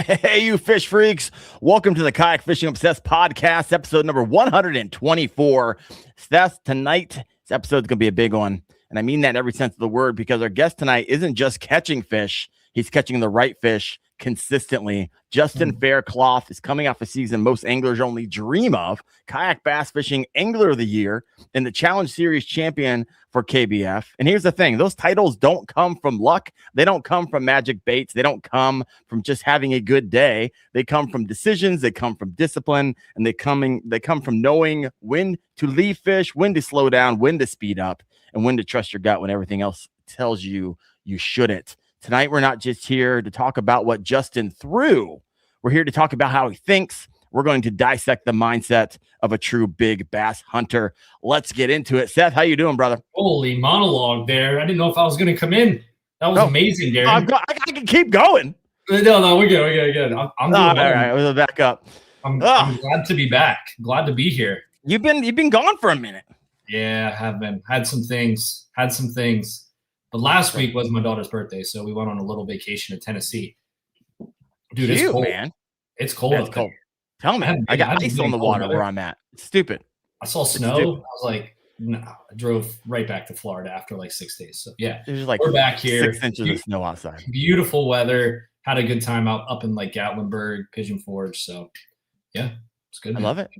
Hey, you fish freaks. Welcome to the Kayak Fishing Obsessed podcast, episode number 124. Seth, tonight's episode is going to be a big one. And I mean that in every sense of the word, because our guest tonight isn't just catching fish. He's catching the right fish consistently. Justin Faircloth is coming off a season most anglers only dream of. Kayak Bass Fishing Angler of the Year and the Challenge Series champion for KBF. And here's the thing. Those titles don't come from luck. They don't come from magic baits. They don't come from just having a good day. They come from decisions. They come from discipline. And they come from knowing when to leave fish, when to slow down, when to speed up, and when to trust your gut when everything else tells you you shouldn't. Tonight, we're not just here to talk about what Justin threw. We're here to talk about how he thinks. We're going to dissect the mindset of a true big bass hunter. Let's get into it. Seth, how you doing, brother? Holy monologue there. I didn't know if I was going to come in. That was amazing, Darren. I can keep going. No, we're good. I'm doing all right. We'll back up. I'm glad to be back. Glad to be here. You've been gone for a minute. Yeah, I have been. Had some things. But last week was my daughter's birthday, so we went on a little vacation to Tennessee. Dude, it's cold, man. It's cold up there. Tell me. I got ice on the water where I'm at. It's stupid. I saw snow. I was like, no. I drove right back to Florida after like 6 days. So, yeah, we're back here. 6 inches of snow outside. Beautiful weather. Had a good time up in like Gatlinburg, Pigeon Forge. So, yeah. It's good. I love it.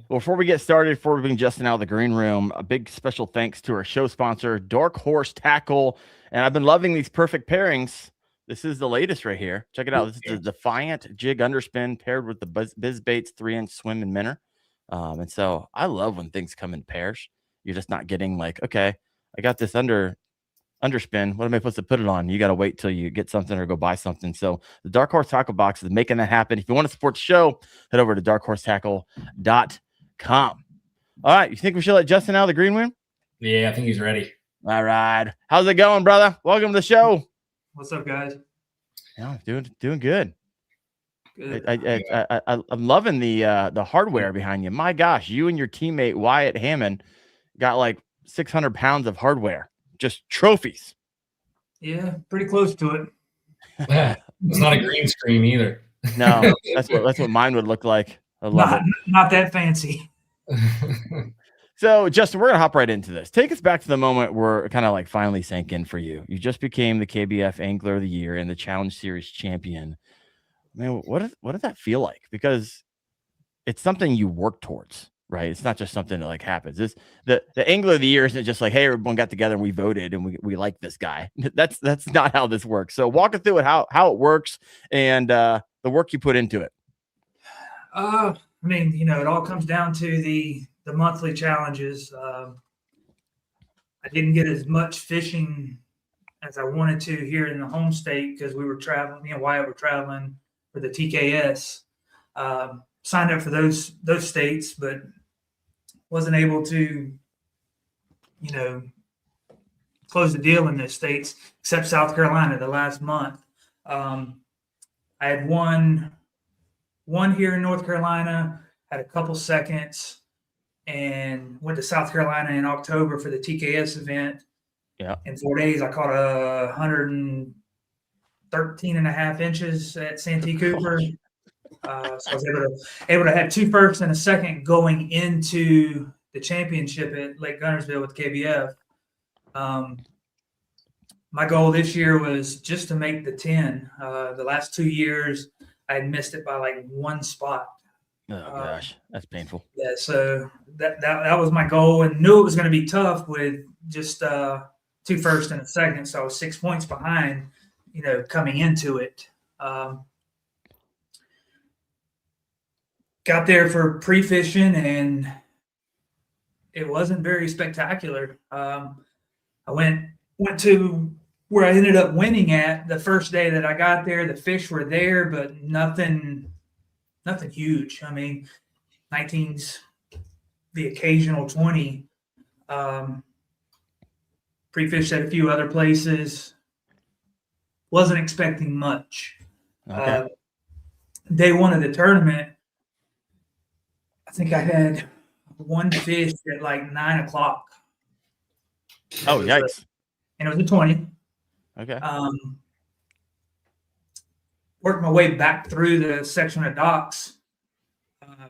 Well, before we get started, before we bring Justin out of the green room, a big special thanks to our show sponsor, Dark Horse Tackle. And I've been loving these perfect pairings. This is the latest right here. Check it out. This is the Defiant Jig Underspin paired with the BizBaits 3-inch swim and minnow. And so I love when things come in pairs. You're just not getting like, okay, I got this underspin. What am I supposed to put it on? You got to wait till you get something or go buy something. So the Dark Horse Tackle Box is making that happen. If you want to support the show, head over to darkhorsetackle.com. All right. You think we should let Justin out of the green room? Yeah, I think he's ready. All right. How's it going, brother? Welcome to the show. What's up, guys? Yeah, doing good. Good. I'm loving the hardware behind you. My gosh, you and your teammate Wyatt Hammond got like 600 pounds of hardware. Just trophies. Yeah, pretty close to it. It's not a green screen either. No, that's what mine would look like. I love it. Not that fancy. So, Justin, we're gonna hop right into this. Take us back to the moment where it kind of like finally sank in for you. You just became the KBF Angler of the Year and the Challenge Series champion. Man, what did that feel like? Because it's something you work towards. Right. It's not just something that like happens. The Angler of the Year isn't just like, hey, everyone got together and we voted and we like this guy. That's not how this works. So walk us through it, how it works and the work you put into it. I mean, it all comes down to the monthly challenges. I didn't get as much fishing as I wanted to here in the home state because we were traveling, me and Wyatt were traveling for the TKS. Signed up for those states, but wasn't able to, close the deal in those states, except South Carolina the last month. I had one here in North Carolina, had a couple seconds, and went to South Carolina in October for the TKS event. Yeah. In 4 days, I caught 113 and a half inches at Santee Cooper. So I was able to have 2 firsts and a second going into the championship at Lake Guntersville with KBF. My goal this year was just to make the 10. The last 2 years, I had missed it by like 1 spot. Oh gosh, that's painful. Yeah, so that was my goal, and knew it was going to be tough with just 2 firsts and a second. So I was 6 points behind, coming into it. Got there for pre-fishing, and it wasn't very spectacular. I went to where I ended up winning at the first day that I got there. The fish were there, but nothing huge. I mean, 19's the occasional 20. Pre-fished at a few other places. Wasn't expecting much. Okay. Day one of the tournament, I think I had 1 fish at like 9 o'clock. Oh, yikes. And it was a 20. Okay. worked my way back through the section of docks.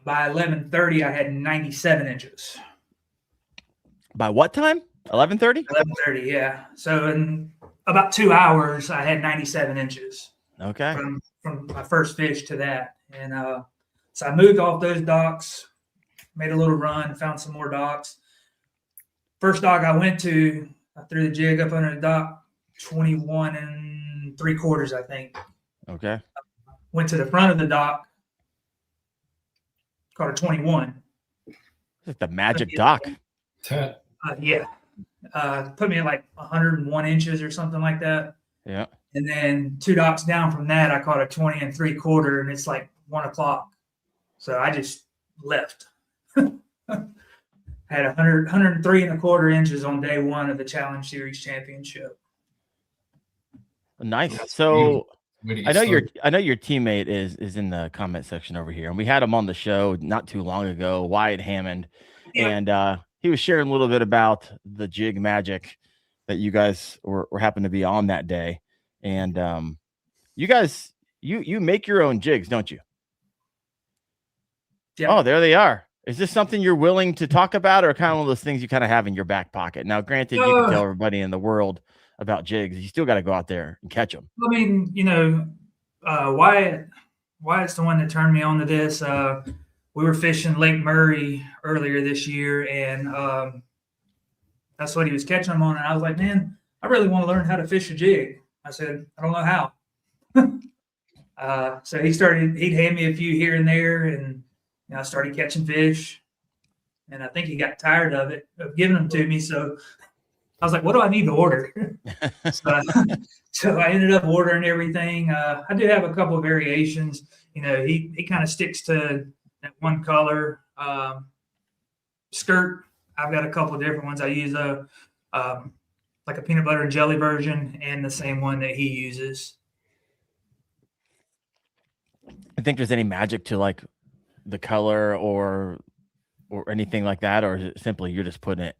By 11:30, I had 97 inches. By what time? 11:30? 11:30, yeah. So in about 2 hours, I had 97 inches. Okay. From my first fish to that. And so I moved off those docks, made a little run, found some more docks. First dock I went to, I threw the jig up under the dock, 21 3/4, I think. Okay. Went to the front of the dock, caught a 21. It's the magic dock. Yeah. Put me at like 101 inches or something like that. Yeah. And then 2 docks down from that, I caught a 20 3/4, and it's like 1 o'clock. So I just left. Had 103 1/4 inches on day 1 of the Challenge Series Championship. Nice. So I know your teammate is in the comment section over here, and we had him on the show not too long ago, Wyatt Hammond, and he was sharing a little bit about the jig magic that you guys were happened to be on that day. And you guys, you make your own jigs, don't you? Yeah. Oh, there they are. Is this something you're willing to talk about, or kind of one of those things you kind of have in your back pocket? Now, granted, you can tell everybody in the world about jigs. You still got to go out there and catch them. I mean, Wyatt's the one that turned me on to this. We were fishing Lake Murray earlier this year, and that's what he was catching them on. And I was like, man, I really want to learn how to fish a jig. I said, I don't know how. So he'd hand me a few here and there, and I started catching fish. And I think he got tired of giving them to me. So I was like, what do I need to order? So I ended up ordering everything. I do have a couple of variations. He kind of sticks to that one color. Skirt, I've got a couple of different ones. I use like a peanut butter and jelly version, and the same one that he uses. I think there's any magic to like the color or anything like that, or is it simply you're just putting it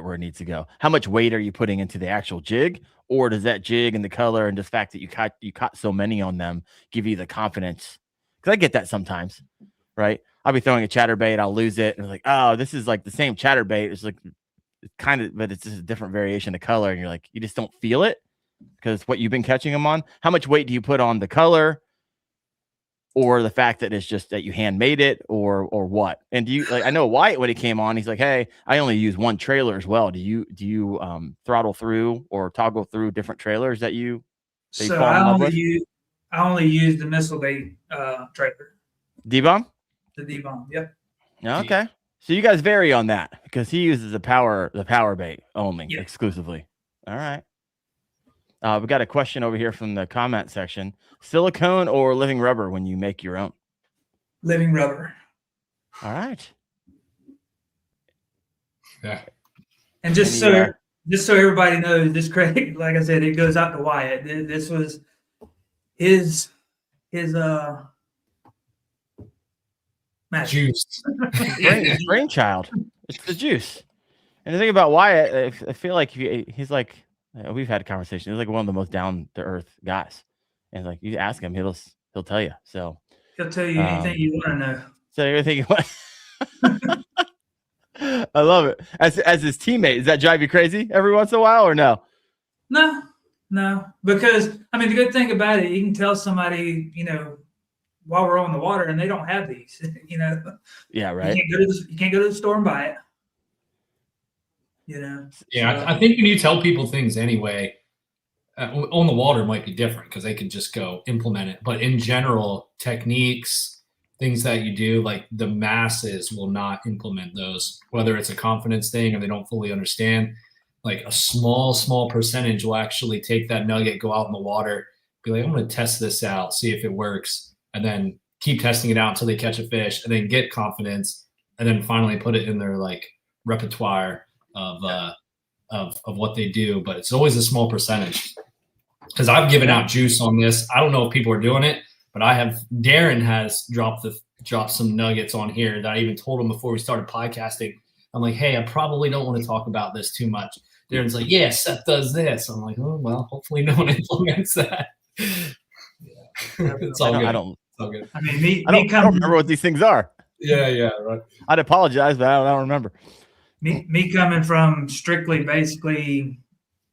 where it needs to go? How much weight are you putting into the actual jig, or does that jig and the color and the fact that you caught so many on them give you the confidence? Because I get that sometimes, right? I'll be throwing a chatterbait, I'll lose it, and I'm like, oh, this is like the same chatterbait. It's like kind of, but it's just a different variation of color, and you're like, you just don't feel it because it's what you've been catching them on. How much weight do you put on the color, or the fact that it's just that you handmade it, or what? And do you I know Wyatt, when he came on, he's like, hey, I only use one trailer as well. Do you throttle through or toggle through different trailers that you I only use the missile bait trailer. D-bomb? The D-bomb, yep. Okay. So you guys vary on that because he uses the power bait only, exclusively. All right. We got a question over here from the comment section. Silicone or living rubber when you make your own? Living rubber. All right. Yeah. And just so everybody knows, this credit, like I said, it goes out to Wyatt. This was his juice. brainchild. It's the juice. And the thing about Wyatt, I feel like he's like, we've had a conversation. He's like one of the most down to earth guys, and like you ask him, he'll tell you. So he'll tell you anything you want to know. So everything you want. I love it. As his teammate, does that drive you crazy every once in a while, or no? No, because I mean the good thing about it, you can tell somebody, while we're on the water, and they don't have these. Yeah, right. You can't go to the store and buy it. Yeah, So, I think when you tell people things anyway, on the water might be different because they can just go implement it. But in general, techniques, things that you do, like the masses will not implement those, whether it's a confidence thing or they don't fully understand. Like a small percentage will actually take that nugget, go out in the water, be like, I'm going to test this out, see if it works, and then keep testing it out until they catch a fish, and then get confidence, and then finally put it in their like repertoire of what they do. But it's always a small percentage, because I've given out juice on this. I don't know if people are doing it, but Darren has dropped some nuggets on here that I even told him before we started podcasting. I'm like, hey, I probably don't want to talk about this too much. Darren's like, yeah, Seth does this. I'm like, oh, well, hopefully no one implements that. It's all good. I don't. It's all good. I mean, me I don't coming, remember what these things are. Yeah, right. I'd apologize, but I don't remember. me coming from strictly basically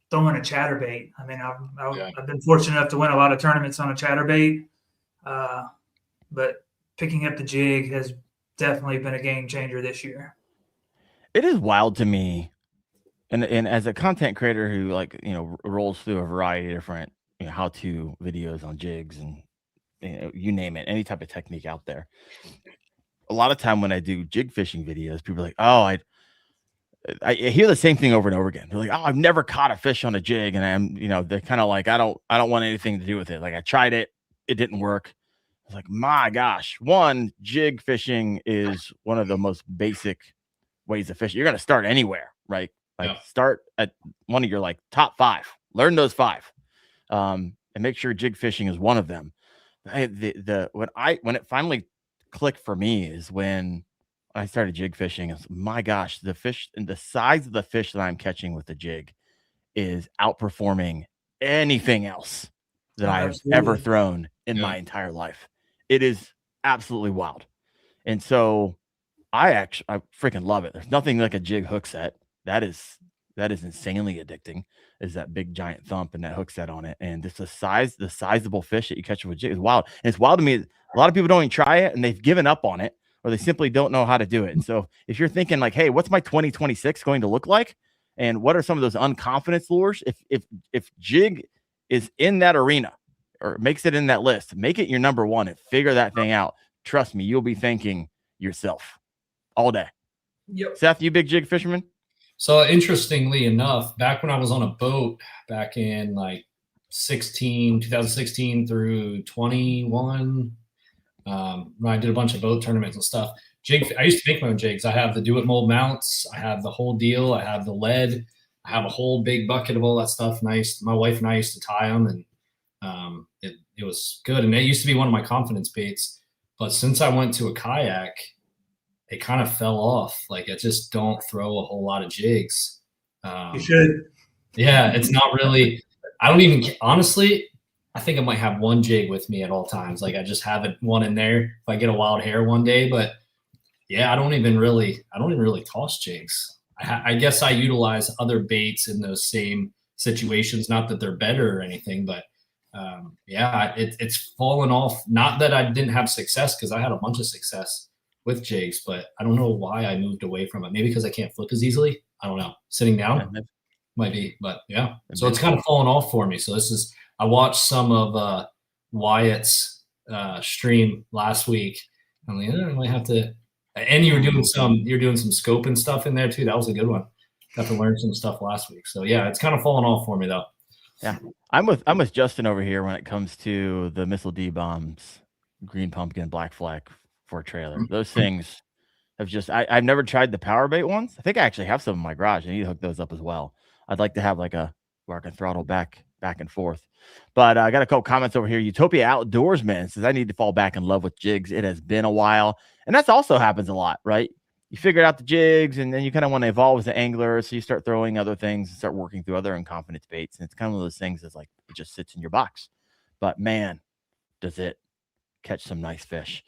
throwing a chatterbait. I mean, I've been fortunate enough to win a lot of tournaments on a chatterbait, but picking up the jig has definitely been a game changer this year. It is wild to me, and as a content creator who rolls through a variety of different how-to videos on jigs and you name it, any type of technique out there. A lot of time when I do jig fishing videos, people are like, "Oh, I hear the same thing over and over again." They're like, "Oh, I've never caught a fish on a jig," and they're kind of like, I don't want anything to do with it. Like I tried it, it didn't work. I was like, my gosh, one, jig fishing is one of the most basic ways to fish. You're gonna start anywhere, right? Like start at one of your top 5. Learn those 5, and make sure jig fishing is one of them. When it finally clicked for me is when I started jig fishing. My gosh, the fish and the size of the fish that I'm catching with the jig is outperforming anything else that I've ever thrown in my entire life. It is absolutely wild. And so I freaking love it. There's nothing like a jig hook set. That is insanely addicting, is that big giant thump and that hook set on it. And just the sizable fish that you catch with a jig is wild. And it's wild to me. A lot of people don't even try it and they've given up on it, or they simply don't know how to do it. And so if you're thinking like, hey, what's my 2026 going to look like? And what are some of those unconfidence lures? If jig is in that arena or makes it in that list, make it your number 1 and figure that thing out. Trust me, you'll be thanking yourself all day. Yep. Seth, you big jig fisherman? So interestingly enough, back when I was on a boat back in 2016 through 21, when I did a bunch of boat tournaments and stuff, I used to make my own jigs. I have the do it mold mounts. I have the whole deal. I have the lead. I have a whole big bucket of all that stuff. Nice. My wife and I used to tie them, and it was good. And it used to be one of my confidence baits. But since I went to a kayak, it kind of fell off. Like I just don't throw a whole lot of jigs. You should. Yeah, it's not really. I don't even honestly. I think I might have one jig with me at all times. Like I just have one in there if I get a wild hair one day. But yeah, I don't even really toss jigs. I guess I utilize other baits in those same situations. Not that they're better or anything, but it's fallen off. Not that I didn't have success, because I had a bunch of success with jigs, but I don't know why I moved away from it. Maybe because I can't flip as easily. I don't know. Sitting down might be, but yeah. So it's kind of fallen off for me. So I watched some of Wyatt's stream last week. I'm like, I might have to. And you're doing some scope and stuff in there too. That was a good one. Got to learn some stuff last week. So yeah, it's kind of fallen off for me though. Yeah, I'm with Justin over here when it comes to the Missile D bombs, green pumpkin, black flag for a trailer. Those things have just I've never tried the power bait ones. I think I actually have some in my garage. I need to hook those up as well. I'd like to have where I can throttle back and forth. But I got a couple comments over here. Utopia Outdoorsman says, I need to fall back in love with jigs. It has been a while. And that's also happens a lot, right? You figure out the jigs, and then you kind of want to evolve as an angler. So you start throwing other things and start working through other unconfidence baits. And it's kind of one of those things that's like, it just sits in your box. But man, does it catch some nice fish.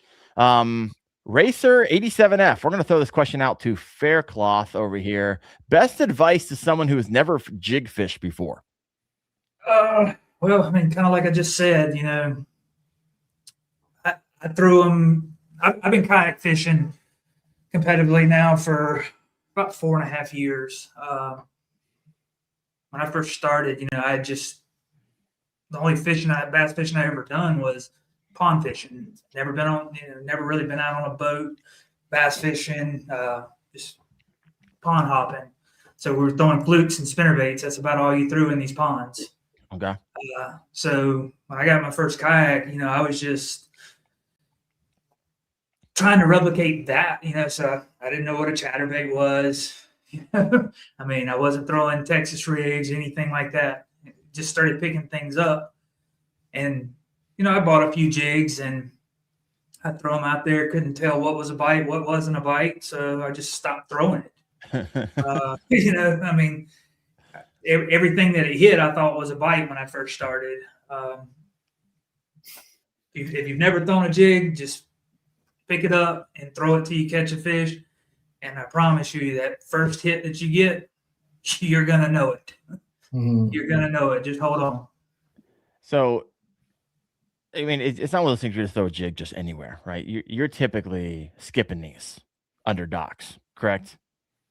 Racer 87F. We're going to throw this question out to Faircloth over here. Best advice to someone who has never jig fished before? Well, I mean, kind of like I just said, I threw them. I've been kayak fishing competitively now for about 4.5 years. When I first started, the only bass fishing I ever done was pond fishing. Never really been out on a boat, bass fishing, just pond hopping. So we were throwing flukes and spinnerbaits. That's about all you threw in these ponds. Okay. So when I got my first kayak, I was just trying to replicate that, so I didn't know what a chatterbait was. I mean, I wasn't throwing Texas rigs, anything like that. Just started picking things up. And, I bought a few jigs and I throw them out there. Couldn't tell what was a bite, what wasn't a bite. So I just stopped throwing it. I mean, everything that it hit, I thought was a bite when I first started. If you've never thrown a jig, just pick it up and throw it till you catch a fish. And I promise you that first hit that you get, you're going to know it. You're going to know it. Just hold on. So, I mean, it's not one of those things you just throw a jig just anywhere, right? You're typically skipping these under docks, correct?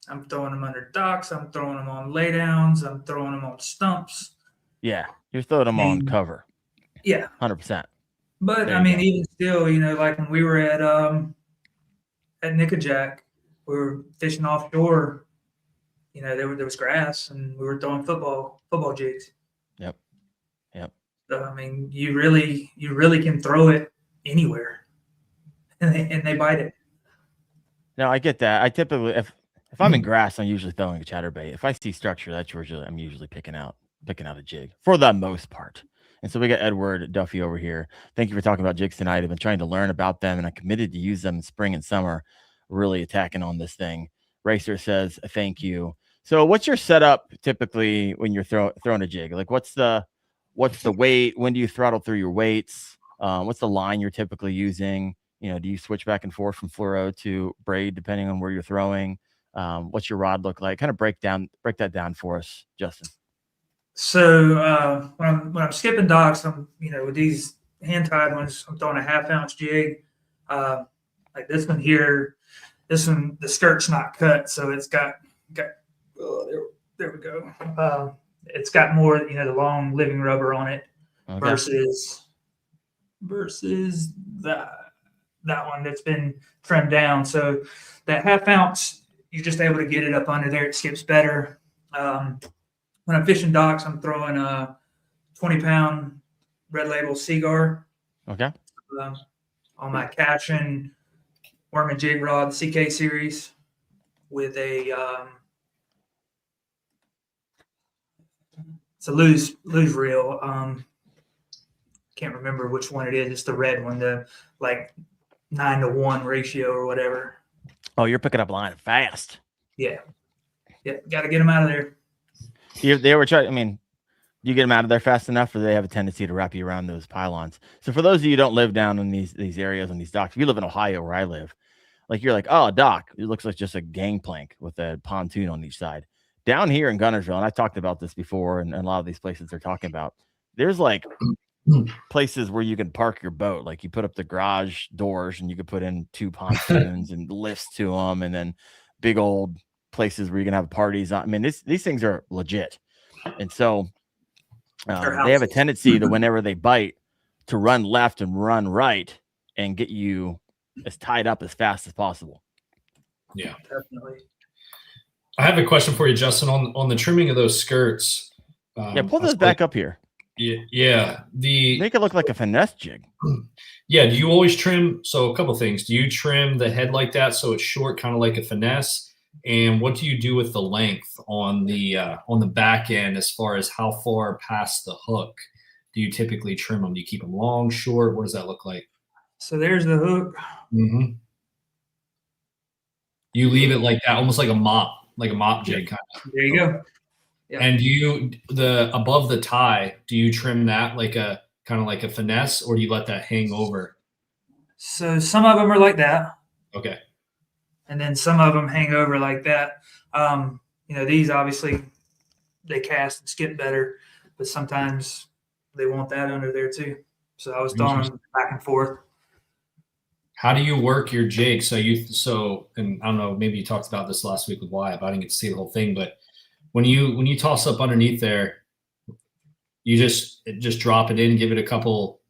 I'm throwing them under docks. I'm throwing them on laydowns. I'm throwing them on stumps. Yeah, you're throwing them on cover. Yeah, 100%. But I mean, even still, like when we were at Nickajack, we were fishing offshore. There was grass, and we were throwing football jigs. Yep. So I mean, you really can throw it anywhere, and they bite it. No, I get that. I typically, if I'm in grass, I'm usually throwing a chatterbait. If I see structure, I'm usually picking out a jig for the most part. And so we got Edward Duffy over here. Thank you for talking about jigs tonight. I've been trying to learn about them, and I committed to use them in spring and summer. Really attacking on this thing. Racer says thank you. So what's your setup typically when you're throwing a jig? Like what's the weight? When do you throttle through your weights? What's the line you're typically using? Do you switch back and forth from fluoro to braid depending on where you're throwing? What's your rod look like? Kind of break that down for us, Justin. So when I'm skipping docks, I'm with these hand tied ones, I'm throwing a 1/2 ounce jig. Like this one here, the skirt's not cut, so it's got there we go. It's got more the long living rubber on it versus that one that's been trimmed down. So that 1/2 ounce, you're just able to get it up under there. It skips better. When I'm fishing docks, I'm throwing a 20-pound Red Label Seaguar. Okay. On my Cashin worm and jig rod, CK series, with a it's a loose reel. Can't remember which one it is. It's the red one, the 9-to-1 ratio or whatever. Oh, you're picking up line fast. Yeah, got to get them out of there. They were trying. I mean, do you get them out of there fast enough, or they have a tendency to wrap you around those pylons? So for those of you who don't live down in these areas on these docks, if you live in Ohio where I live, you're like, oh, a dock, it looks like just a gangplank with a pontoon on each side. Down here in Gunnersville, and I talked about this before, and a lot of these places they're talking about, there's places where you can park your boat. Like you put up the garage doors, and you could put in 2 pontoons and lifts to them, and then big old places where you can have parties on. I mean, these things are legit. And so they have a tendency to, whenever they bite, to run left and run right and get you as tied up as fast as possible. Yeah, definitely. I have a question for you, Justin, on the trimming of those skirts. Pull those back up here. Yeah. Make it look like a finesse jig. Yeah. Do you always trim? So a couple things. Do you trim the head like that so it's short, kind of like a finesse? And what do you do with the length on the back end as far as how far past the hook do you typically trim them? Do you keep them long, short? What does that look like? So there's the hook. Mm-hmm. You leave it like that, almost like a mop jig kind of. There you go. Yeah. And do you above the tie, do you trim that like a kind of like a finesse, or do you let that hang over? So some of them are like that. Okay. And then some of them hang over like that. These obviously they cast and skip better, but sometimes they want that under there too. So I was throwing them back and forth. How do you work your jig? And I don't know, maybe you talked about this last week with Wyatt, but I didn't get to see the whole thing. But when you toss up underneath there, you just drop it in, give it a couple,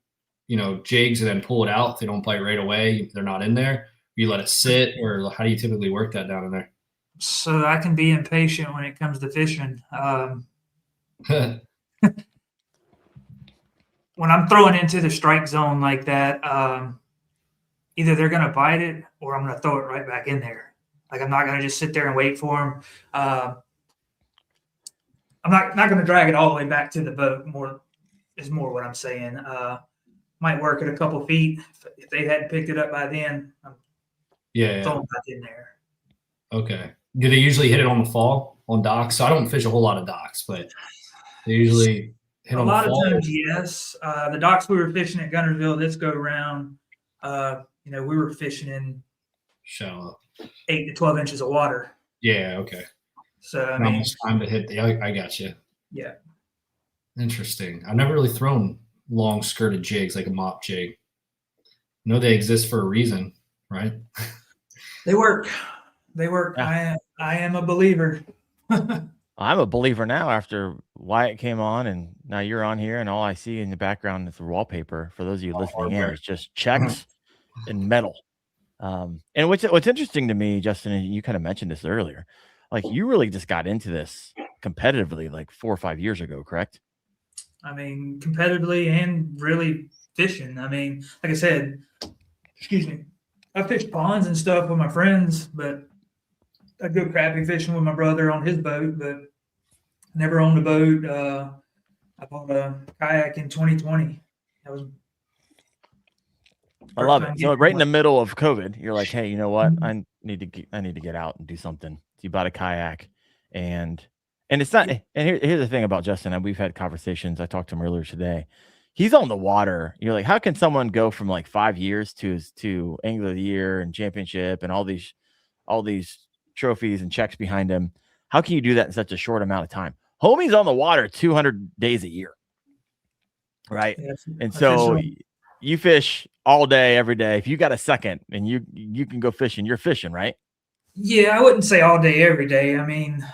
jigs, and then pull it out. If they don't bite right away, they're not in there. You let it sit, or how do you typically work that down in there? So I can be impatient when it comes to fishing. When I'm throwing into the strike zone like that, either they're going to bite it or I'm going to throw it right back in there. Like I'm not going to just sit there and wait for them. I'm not going to drag it all the way back to the boat. More what I'm saying. Might work at a couple feet. If they hadn't picked it up by then, I'm throwing back in there. Okay. Do they usually hit it on the fall on docks? So I don't fish a whole lot of docks, but they usually. hit A on lot the of fall? times, yes. The docks we were fishing at Gunnersville this go around, we were fishing in Shallow. 8 to 12 inches of water. Yeah, okay. So, I Not mean, much time to hit the. I got you. yeah. Interesting. I've never really thrown long skirted jigs like a mop jig. I know they exist for a reason, right? They work. They work. Yeah. I am a believer. I'm a believer now after Wyatt came on, and now you're on here, and all I see in the background is the wallpaper. For those of you listening in, hardware. is just checks and metal. And what's interesting to me, Justin, and you kind of mentioned this earlier, like you really just got into this competitively like 4 or 5 years ago, correct? I mean, competitively and really fishing. I mean, like I said, excuse me, I fished ponds and stuff with my friends, but I go crappie fishing with my brother on his boat, but never owned a boat. I bought a kayak in 2020. That was I love first it. time So getting right in the one. middle of COVID, you're like, hey, you know what? I need to get out and do something. So you bought a kayak, and it's not. And here's the thing about Justin. And we've had conversations. I talked to him earlier today. He's on the water. You're like, how can someone go from like 5 years to Angler of the Year and championship and all these trophies and checks behind him? How can you do that in such a short amount of time? Homie's on the water 200 days a year, right? Yeah, And I so fished you fish all day, every day. If you got a second and you can go fishing, you're fishing, right? yeah, I wouldn't say all day, every day. I mean,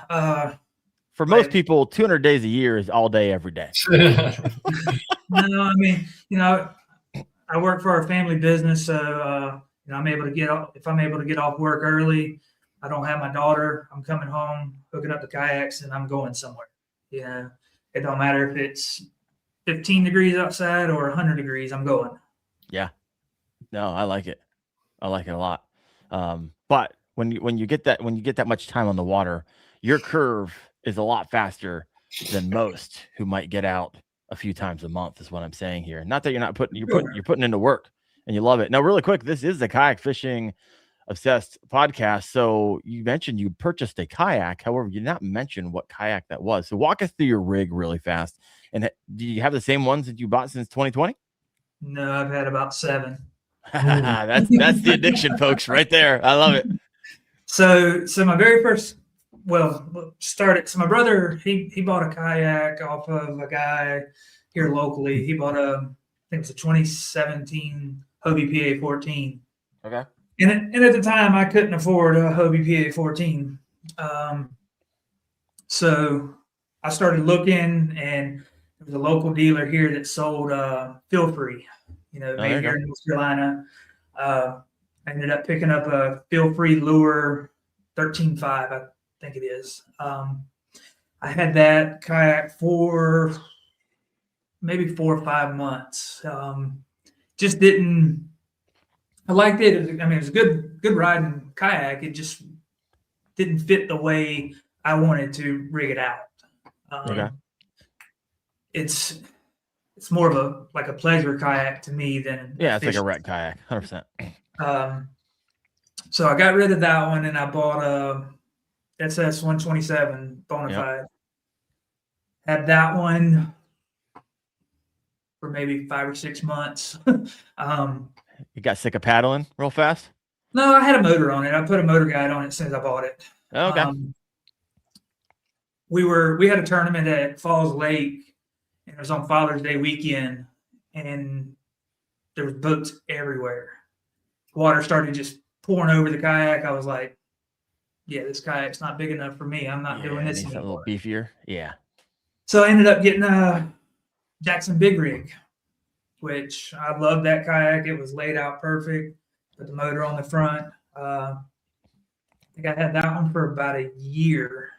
For most like, people, 200 days a year is all day, every day. no, I mean, I work for a family business, so I'm able to get off. If I'm able to get off work early, I don't have my daughter. I'm coming home, hooking up the kayaks, and I'm going somewhere. It don't matter if it's 15 degrees outside or 100 degrees. I'm going. Yeah. No, I like it. I like it a lot. But when you get that much time on the water, your curve is a lot faster than most who might get out a few times a month, is what I'm saying here. Not that you're putting into work and you love it. Now, really quick, this is the Kayak Fishing Obsessed podcast. So you mentioned you purchased a kayak. However, you did not mention what kayak that was. So walk us through your rig really fast. And do you have the same ones that you bought since 2020? No, I've had about 7. That's the addiction, folks, right there. I love it. So my very first, started. So my brother, he bought a kayak off of a guy here locally. He bought I think it was a 2017 Hobie PA 14. Okay. And at the time, I couldn't afford a Hobie PA 14. So I started looking, and there was a local dealer here that sold Feel Free, made here in North Carolina. I ended up picking up a Feel Free lure 13.5, I think it is. I had that kayak for maybe 4 or 5 months. Just didn't. I liked it. I mean, it was a good riding kayak. It just didn't fit the way I wanted to rig it out. Okay. It's more of a pleasure kayak to me than it's like a wreck kayak, 100%. So I got rid of that one and I bought a SS 127 Bonafide. Yep. Had that one for maybe 5 or 6 months. You got sick of paddling real fast? No, I had a motor on it. I put a motor guide on it since I bought it. Okay. We had a tournament at Falls Lake, and it was on Father's Day weekend, and there was boats everywhere. Water started just pouring over the kayak. I was like, yeah, this kayak's not big enough for me. I'm not doing this anymore. A little beefier. Yeah. So I ended up getting a Jackson Big Rig, which I loved that kayak. It was laid out perfect, put the motor on the front. I think I had that one for about a year.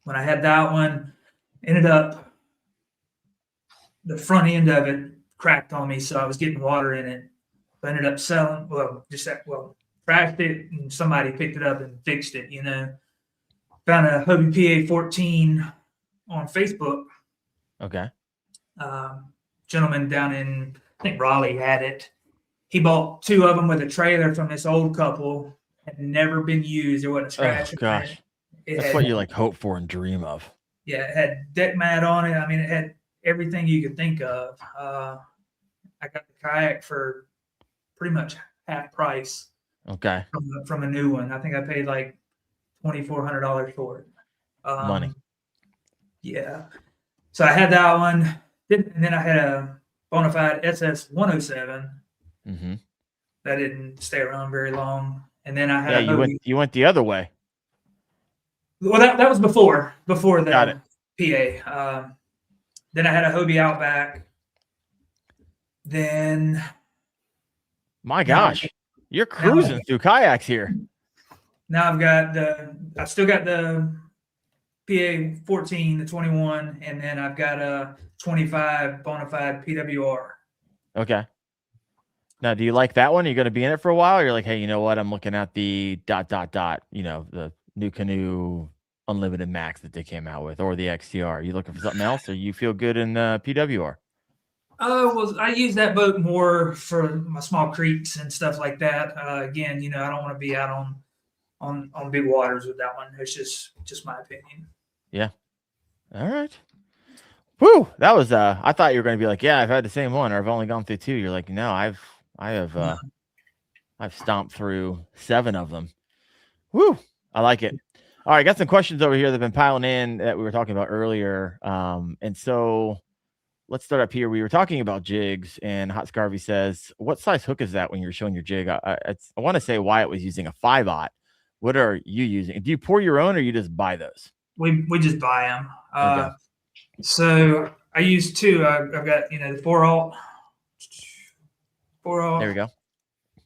When I had that one, ended up the front end of it cracked on me, so I was getting water in it. I ended up selling, trashed it, and somebody picked it up and fixed it, Found a Hobie PA 14 on Facebook. Okay. Gentleman down in, I think Raleigh had it. He bought 2 of them with a trailer from this old couple. Had never been used. There wasn't a scratch. Oh, gosh. That's what you hope for and dream of. Yeah, it had deck mat on it. I mean, it had everything you could think of. I got the kayak for pretty much half price Okay. from a new one. I think I paid like $2,400 for it. Money. Yeah. So I had that one, and then I had a Bonafide SS 107. Mm-hmm. That didn't stay around very long. And then I had you went the other way. Well, that was before the Got it. PA. Then I had a Hobie Outback. Then, my gosh, you're cruising through kayaks here. Now I've still got the PA 14, the 21, and then I've got a 25 Bonafide PWR. Okay. Now, do you like that one? Are you going to be in it for a while? Or you're like, hey, you know what? I'm looking at the ... the new Canoe Unlimited Max that they came out with, or the XTR. Are you looking for something else, or you feel good in PWR? Well, I use that boat more for my small creeks and stuff like that. Again, I don't want to be out on big waters with that one. It's just my opinion. Yeah. All right. Woo! That was I thought you were going to be like, yeah, I've had the same one, or I've only gone through 2. You're like, no, I've stomped through 7 of them. Woo! I like it. All right, got some questions over here that have been piling in that we were talking about earlier. And so let's start up here. We were talking about jigs, and Hot Scarvy says, what size hook is that when you're showing your jig? I want to say Wyatt was using a 5/0. What are you using? Do you pour your own, or you just buy those? We just buy them. Okay. So I use 2. I've got the 4/0. There we go.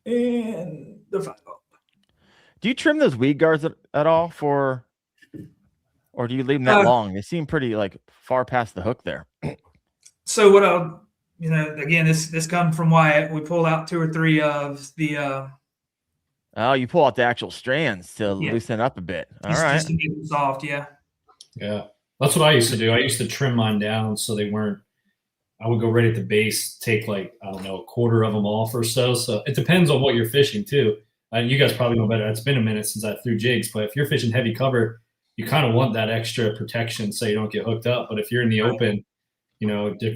And the 5/0. Do you trim those weed guards at all or do you leave them that long? They seem pretty far past the hook there. So what I'll, again, this comes from Wyatt. We pull out 2 or 3 of the. Oh, you pull out the actual strands to loosen up a bit. All right. Just to make them soft, yeah. Yeah, that's what I used to do. I used to trim mine down so they weren't. I would go right at the base, take a quarter of them off or so. So it depends on what you're fishing too. You guys probably know better. It's been a minute since I threw jigs, but if you're fishing heavy cover, you kind of want that extra protection so you don't get hooked up. But if you're in the open,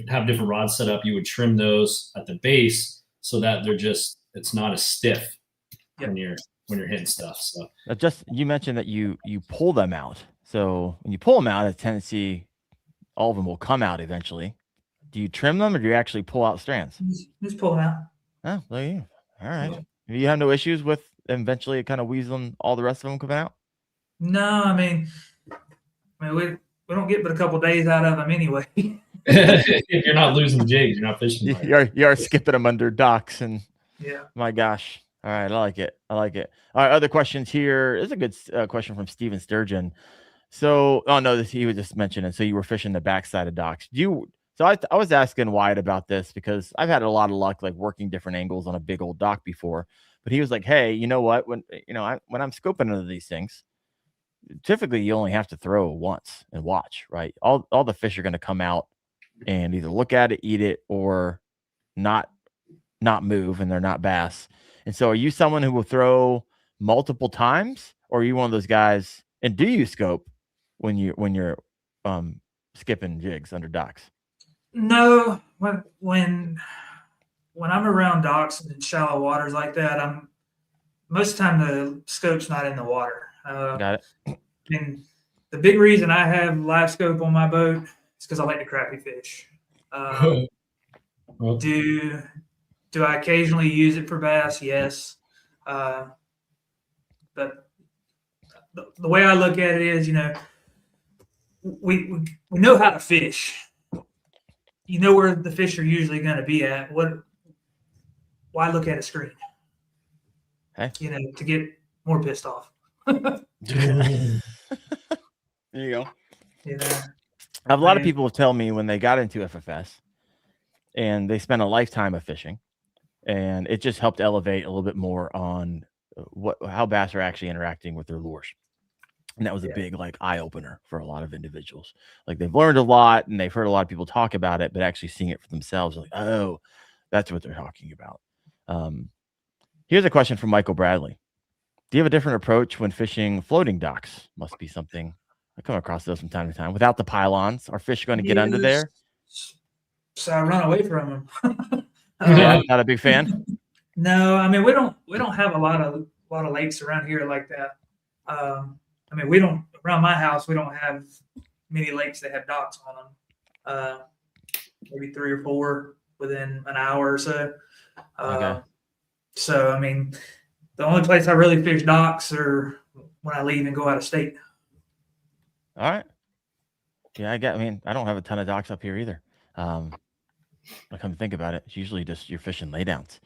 have different rods set up, you would trim those at the base so that it's not as stiff when you're hitting stuff. So you mentioned that you pull them out. So when you pull them out, a tendency, all of them will come out eventually. Do you trim them, or do you actually pull out strands? Just pull them out. Oh, there you go. All right. Yeah. You have no issues with eventually kind of weaseling all the rest of them coming out? No, I mean we don't get but a couple days out of them anyway. If you're not losing jigs, you're not fishing. You are skipping them under docks, and yeah. My gosh. All right, I like it. All right, other questions here. This is a good question from Steven Sturgeon. So, he was just mentioning. So you were fishing the backside of docks. So I was asking Wyatt about this because I've had a lot of luck working different angles on a big old dock before. But he was like, "Hey, you know what? When when I'm scoping into these things, typically you only have to throw once and watch, right? All the fish are going to come out and either look at it, eat it, or not move, and they're not bass. And so, are you someone who will throw multiple times, or are you one of those guys? And do you scope when you're skipping jigs under docks? No, when I'm around docks and shallow waters like that, most of the time the scope's not in the water. Got it. And the big reason I have live scope on my boat is because I like to crappie fish. Do I occasionally use it for bass? Yes. But the way I look at it is, we know how to fish. You know where the fish are usually going to be at. Why look at a screen? Hey. To get more pissed off. There you go. A lot of people tell me when they got into FFS and they spent a lifetime of fishing, and it just helped elevate a little bit more on how bass are actually interacting with their lures. And that was a big eye opener for a lot of individuals. They've learned a lot and they've heard a lot of people talk about it, but actually seeing it for themselves, oh, that's what they're talking about. Here's a question from Michael Bradley. Do you have a different approach when fishing floating docks? Must be something I come across those from time to time. Without the pylons, are fish going to get under there? So I run away from them. Not a big fan. No, I mean we don't have a lot of lakes around here like that. I mean we don't around my house. We don't have many lakes that have docks on them. Maybe 3 or 4 within an hour or so. Okay. So I mean, the only place I really fish docks are when I leave and go out of state. All right. Yeah, I mean, I don't have a ton of docks up here either. I come to think about it, it's usually just you're fishing laydowns.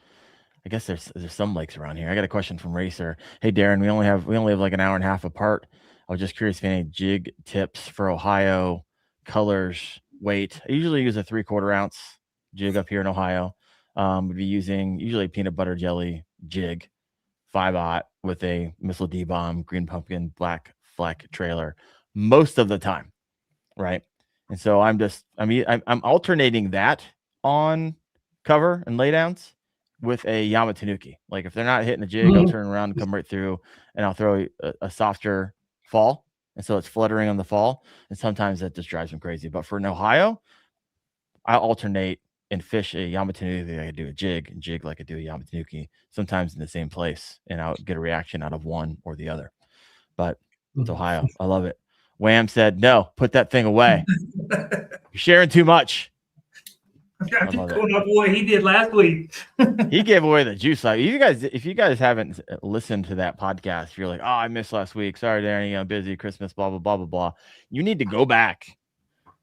I guess there's some lakes around here. I got a question from Racer. Hey Darren, we only have like an hour and a half apart. I was just curious if any jig tips for Ohio, colors, weight. I usually use a 3/4 ounce jig up here in Ohio. Would be using usually peanut butter jelly jig, 5/0 with a Missile D-bomb, green pumpkin, black fleck trailer most of the time, right? And so I'm alternating that on cover and laydowns with a Yamatanuki. Like if they're not hitting a jig, I'll turn around and come right through, and I'll throw a softer fall, and so it's fluttering on the fall. And sometimes that just drives them crazy. But for an Ohio, I alternate and fish a Yamatanuki like I do a jig, and jig like I do a Yamatanuki, sometimes in the same place, and I'll get a reaction out of one or the other. But it's Ohio. I love it. Wham said, no, put that thing away. You're sharing too much. I'm just going up what he did last week. He gave away the juice. Like if you guys haven't listened to that podcast, you're like, oh, I missed last week. Sorry, Darren, I'm busy, Christmas, blah, blah, blah, blah, blah. You need to go back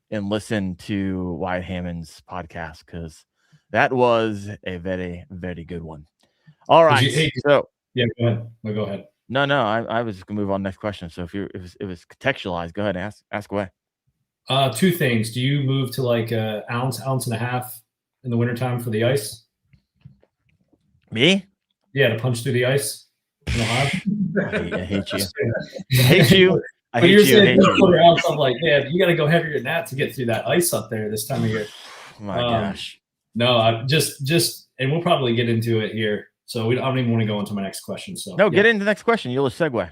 and listen to Wyatt Hammond's podcast, because that was a very, very good one. All right. So yeah, go ahead. No, go ahead. No, I was just gonna move on to the next question. So if it was contextualized, go ahead and ask away. 2 things. Do you move to like an ounce and a half in the wintertime for the ice? Me? Yeah, to punch through the ice. I hate you. I hate you. I hate you're you. saying ounce, I'm like, man, you got to go heavier than that to get through that ice up there this time of year. Oh my gosh. No, I just, and we'll probably get into it here. So I don't even want to go into my next question. So no, get into the next question. You'll segue.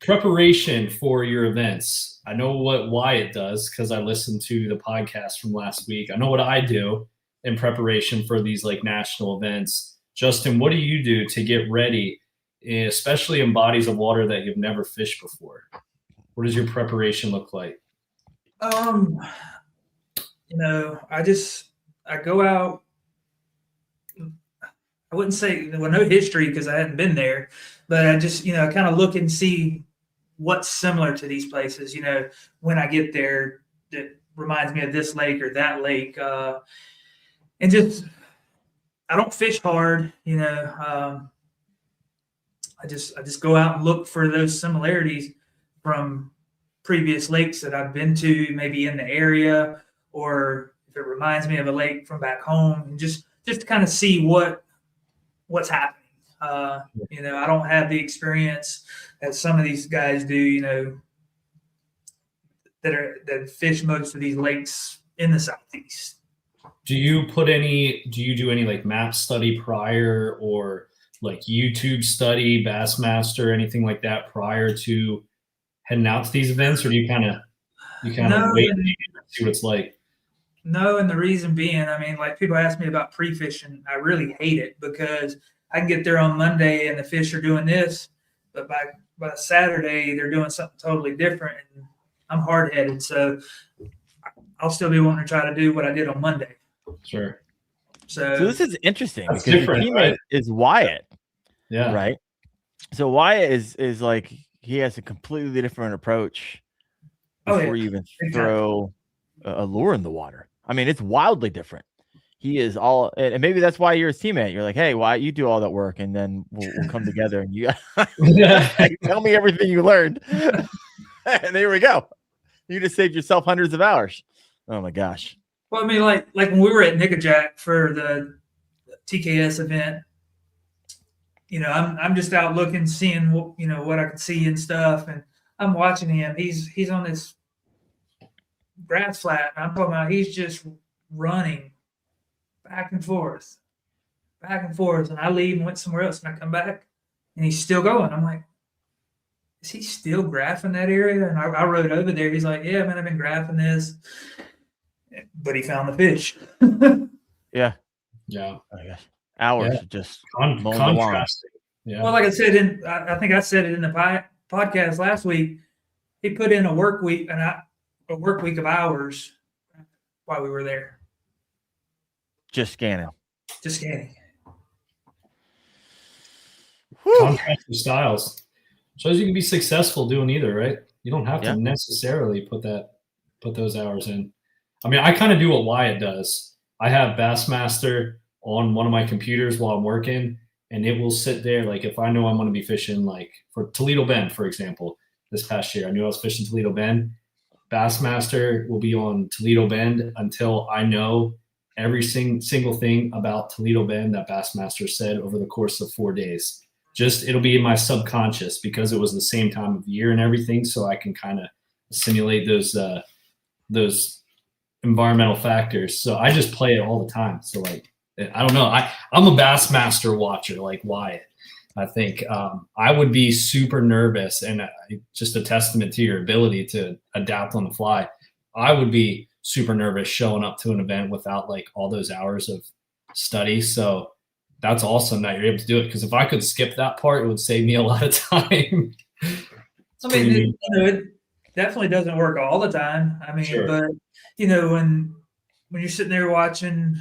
Preparation for your events. I know what Wyatt does because I listened to the podcast from last week. I know what I do in preparation for these like national events. Justin, what do you do to get ready, especially in bodies of water that you've never fished before? What does your preparation look like? I go out. I wouldn't say no history because I hadn't been there, but I just, kind of look and see what's similar to these places. When I get there, that reminds me of this lake or that lake, and just I don't fish hard. I just go out and look for those similarities from previous lakes that I've been to, maybe in the area, or if it reminds me of a lake from back home, and just to kind of see what's happening. I don't have the experience that some of these guys do, that fish most of these lakes in the Southeast. Do you do any like map study prior, or like YouTube study, Bassmaster, anything like that prior to heading out to these events, or do you kind of wait and see what it's like? No, and the reason being, like people ask me about pre-fishing, I really hate it because I can get there on Monday and the fish are doing this, but by Saturday they're doing something totally different, and I'm hard-headed, so I'll still be wanting to try to do what I did on Monday. Sure. So this is interesting because your teammate is Wyatt. Yeah. Right. So Wyatt is like, he has a completely different approach before you even throw a lure in the water. It's wildly different. He is all, and maybe that's why you're his teammate. You're like, hey, Wyatt, you do all that work, and then we'll come together and you tell me everything you learned. And there we go. You just saved yourself hundreds of hours. Oh my gosh. Well, like when we were at Nickajack for the TKS event, I'm just out looking, seeing what I can see and stuff, and I'm watching him. He's on this grass flat, and I'm talking about he's just running back and forth, and I leave and went somewhere else, and I come back, and he's still going. I'm like, is he still graphing that area? And I rode over there. He's like, yeah, man, I've been graphing this. But he found the fish. Yeah. Yeah. I guess hours just mowing the lawn. Contrasting. Yeah. Well, like I said, I think I said it in the podcast last week. He put in a work week of hours while we were there. Just scanning. Contrasting styles. Shows you can be successful doing either, right? You don't have to necessarily put those hours in. I mean, I kind of do what Wyatt does. I have Bassmaster on one of my computers while I'm working, and it will sit there. Like if I know I'm going to be fishing, like for Toledo Bend, for example, this past year, I knew I was fishing Toledo Bend. Bassmaster will be on Toledo Bend until I know every single thing about Toledo Bend that Bassmaster said over the course of 4 days. Just it'll be in my subconscious because it was the same time of year and everything, so I can kind of simulate those environmental factors. So I just play it all the time. So like I don't know, I'm a Bassmaster watcher like Wyatt. I think I would be super nervous, and just a testament to your ability to adapt on the fly. I would be super nervous showing up to an event without like all those hours of study. So that's awesome that you're able to do it, because if I could skip that part, it would save me a lot of time. I mean, it definitely doesn't work all the time. I mean, sure. But when you're sitting there watching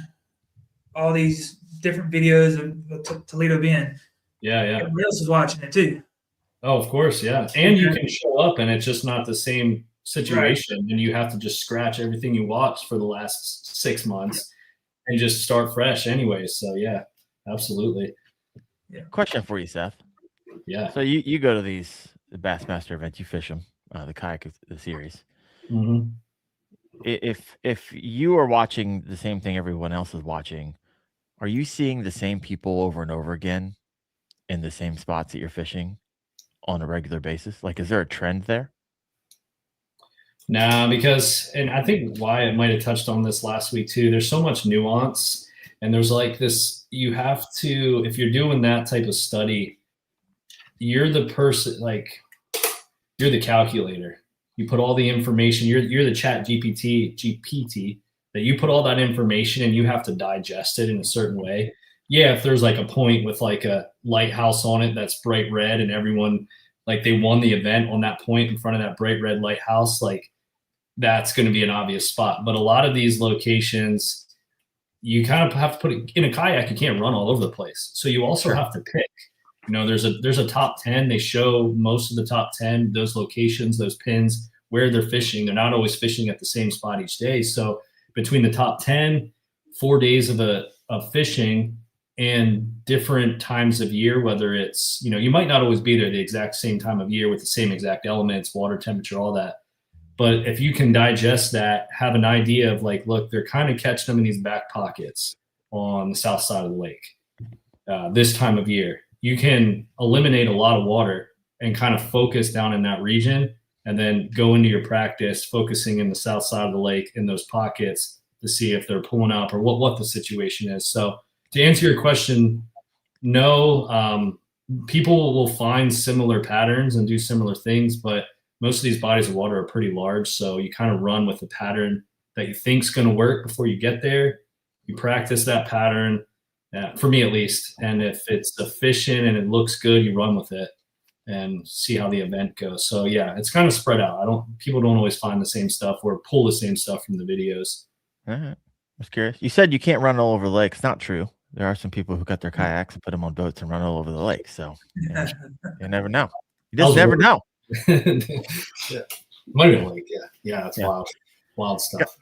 all these different videos of Toledo Bend, everybody else is watching it too. Oh, of course, yeah. And you can show up, and it's just not the same situation, right. And you have to just scratch everything you watched for the last 6 months and just start fresh anyway. So yeah, absolutely. Yeah. Question for you, Seth. Yeah. So you go to the Bassmaster events, you fish them, the kayak series. Mm-hmm. If you are watching the same thing everyone else is watching, are you seeing the same people over and over again in the same spots that you're fishing on a regular basis? Like, is there a trend there? No, because, and I think Wyatt might have touched on this last week too, there's so much nuance, and there's like this, you have to, if you're doing that type of study, you're the person, like, you're the calculator. You put all the information, you're the chat GPT, that you put all that information and you have to digest it in a certain way. Yeah, if there's like a point with like a lighthouse on it that's bright red and everyone, like they won the event on that point in front of that bright red lighthouse, like that's going to be an obvious spot. But a lot of these locations, you kind of have to put it in a kayak. You can't run all over the place. So you also have to pick, there's a top 10. They show most of the top 10, those locations, those pins, where they're fishing. They're not always fishing at the same spot each day. So between the top 10, 4 days of fishing, and different times of year, whether it's, you might not always be there the exact same time of year with the same exact elements, water temperature, all that. But if you can digest that, have an idea of like, look, they're kind of catching them in these back pockets on the south side of the lake this time of year, you can eliminate a lot of water and kind of focus down in that region, and then go into your practice focusing in the south side of the lake in those pockets to see if they're pulling up or what the situation is. So to answer your question, no, people will find similar patterns and do similar things, but most of these bodies of water are pretty large. So you kind of run with the pattern that you think is going to work before you get there. You practice that pattern, for me at least. And if it's efficient and it looks good, you run with it and see how the event goes. So yeah, it's kind of spread out. People don't always find the same stuff or pull the same stuff from the videos. All right. I was curious. You said you can't run all over the lake. It's not true. There are some people who got their kayaks and put them on boats and run all over the lake. So you never know. You just never know. Yeah. Might be like, yeah, it's wild stuff.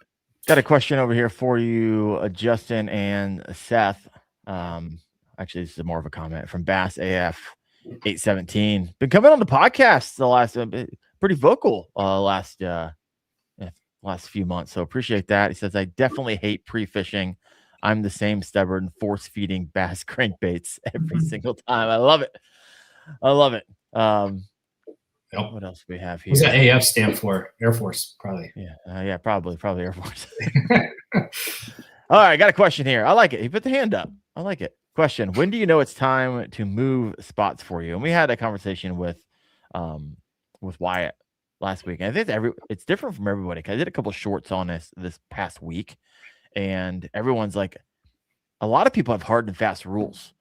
Got a question over here for you, Justin and Seth. Actually, this is more of a comment from Bass AF 817. Been coming on the podcast the last pretty vocal last few months. So appreciate that. He says, I definitely hate pre-fishing. I'm the same stubborn force feeding bass crankbaits every single time. I love it. Yep. What else do we have here? What's that AF stand for? Air Force, probably. Yeah, probably Air Force. All right, I got a question here. I like it. He put the hand up. I like it. Question: when do you know it's time to move spots for you? And we had a conversation with with Wyatt last week. And I think it's different from everybody. 'Cause I did a couple shorts on this past week, and everyone's like, a lot of people have hard and fast rules.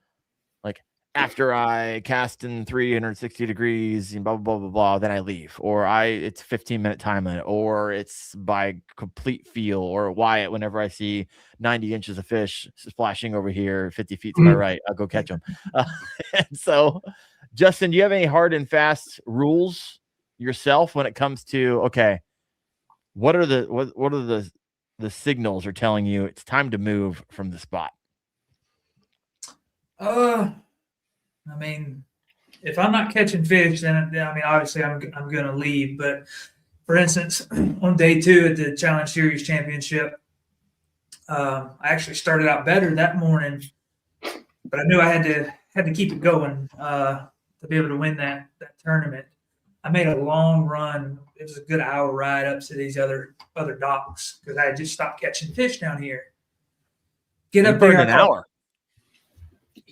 Like, after I cast in 360 degrees and blah, blah, blah, blah, blah, then I leave. Or it's 15-minute time limit, or it's by complete feel, or Wyatt, whenever I see 90 inches of fish splashing over here, 50 feet to my right, I'll go catch them. And so, Justin, do you have any hard and fast rules yourself when it comes to, okay, what are the signals are telling you it's time to move from the spot? I mean, if I'm not catching fish, then I mean, obviously I'm going to leave. But for instance, on day 2 at the Challenge Series Championship, I actually started out better that morning, but I knew I had to keep it going to be able to win that tournament. I made a long run. It was a good hour ride up to these other docks because I had just stopped catching fish down here. Get up there an hour.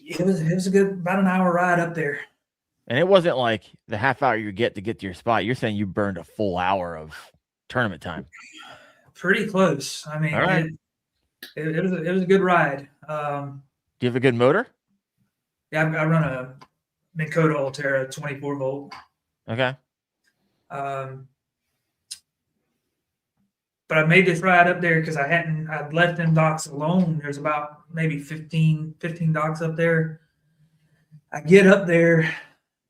It was a good about an hour ride up there. And it wasn't like the half hour you get to your spot. You're saying you burned a full hour of tournament time. Pretty close. I mean, all right. It was a good ride. Do you have a good motor? Yeah, I run a Minn Kota Ulterra 24 volt. Okay. But I made this ride up there because I'd left them docks alone. There's about maybe 15 docks up there. I get up there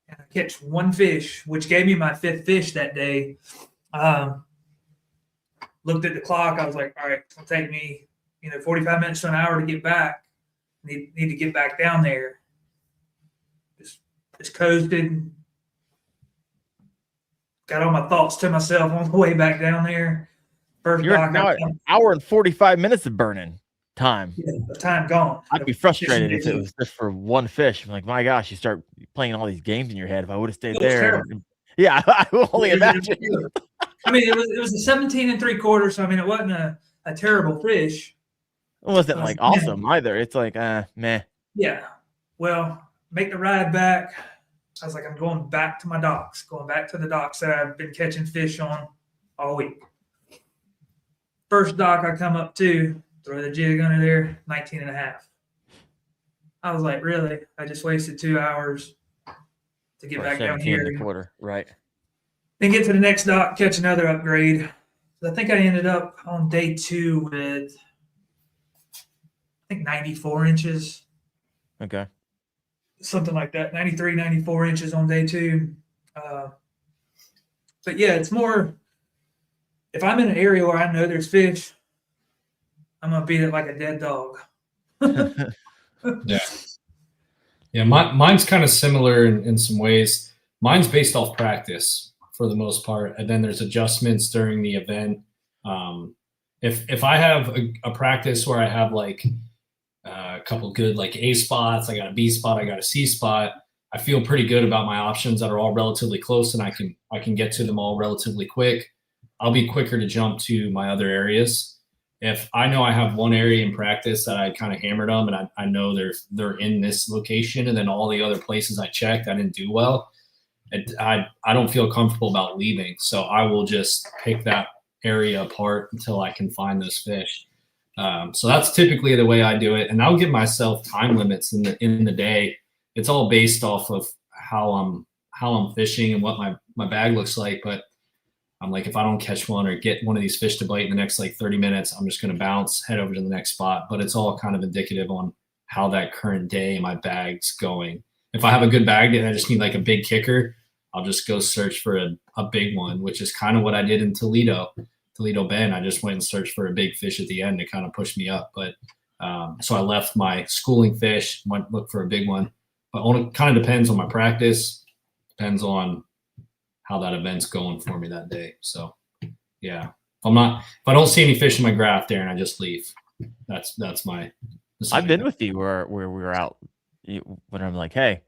and I catch one fish, which gave me my 5th fish that day. Looked at the clock. I was like, all right, it's going to take me, 45 minutes to an hour to get back. Need to get back down there. Just coasted. Got all my thoughts to myself on the way back down there. You're now an hour and 45 minutes of burning time. Yeah, the time gone. I'd be frustrated if it was just for one fish. I'm like, my gosh, you start playing all these games in your head. If I would have stayed there. Yeah, I will only imagine. I mean, it was a 17 3/4. So, I mean, it wasn't a terrible fish. It wasn't like awesome either. It's like, meh. Yeah. Well, make the ride back. I was like, I'm going back to my docks, going back to the docks that I've been catching fish on all week. First dock I come up to, throw the jig under there, 19.5. I was like, really? I just wasted 2 hours to get back down here. 1/4, right. Then get to the next dock, catch another upgrade. So I think I ended up on day 2 with, I think, 94 inches. Okay. Something like that, 93, 94 inches on day 2. But yeah, it's more, if I'm in an area where I know there's fish, I'm going to beat it like a dead dog. Yeah. Yeah, mine's kind of similar in some ways. Mine's based off practice for the most part, and then there's adjustments during the event. If I have a practice where I have like a couple good like A spots, I got a B spot, I got a C spot, I feel pretty good about my options that are all relatively close, and I can get to them all relatively quick. I'll be quicker to jump to my other areas. If I know I have one area in practice that I kind of hammered them, and I know they're in this location, and then all the other places I checked, I didn't do well, I don't feel comfortable about leaving. So I will just pick that area apart until I can find those fish. So that's typically the way I do it, and I'll give myself time limits in the day. It's all based off of how I'm fishing and what my bag looks like, but I'm like, if I don't catch one or get one of these fish to bite in the next like 30 minutes, I'm just going to bounce, head over to the next spot. But it's all kind of indicative on how that current day in my bag's going. If I have a good bag and I just need like a big kicker, I'll just go search for a big one, which is kind of what I did in Toledo Bend. I just went and searched for a big fish at the end to kind of push me up. But so I left my schooling fish, went look for a big one. But it kind of depends on my practice, depends on how that event's going for me that day. So yeah, if I don't see any fish in my graph there and I just leave, that's my decision. I've been with you where we were out when I'm like, hey,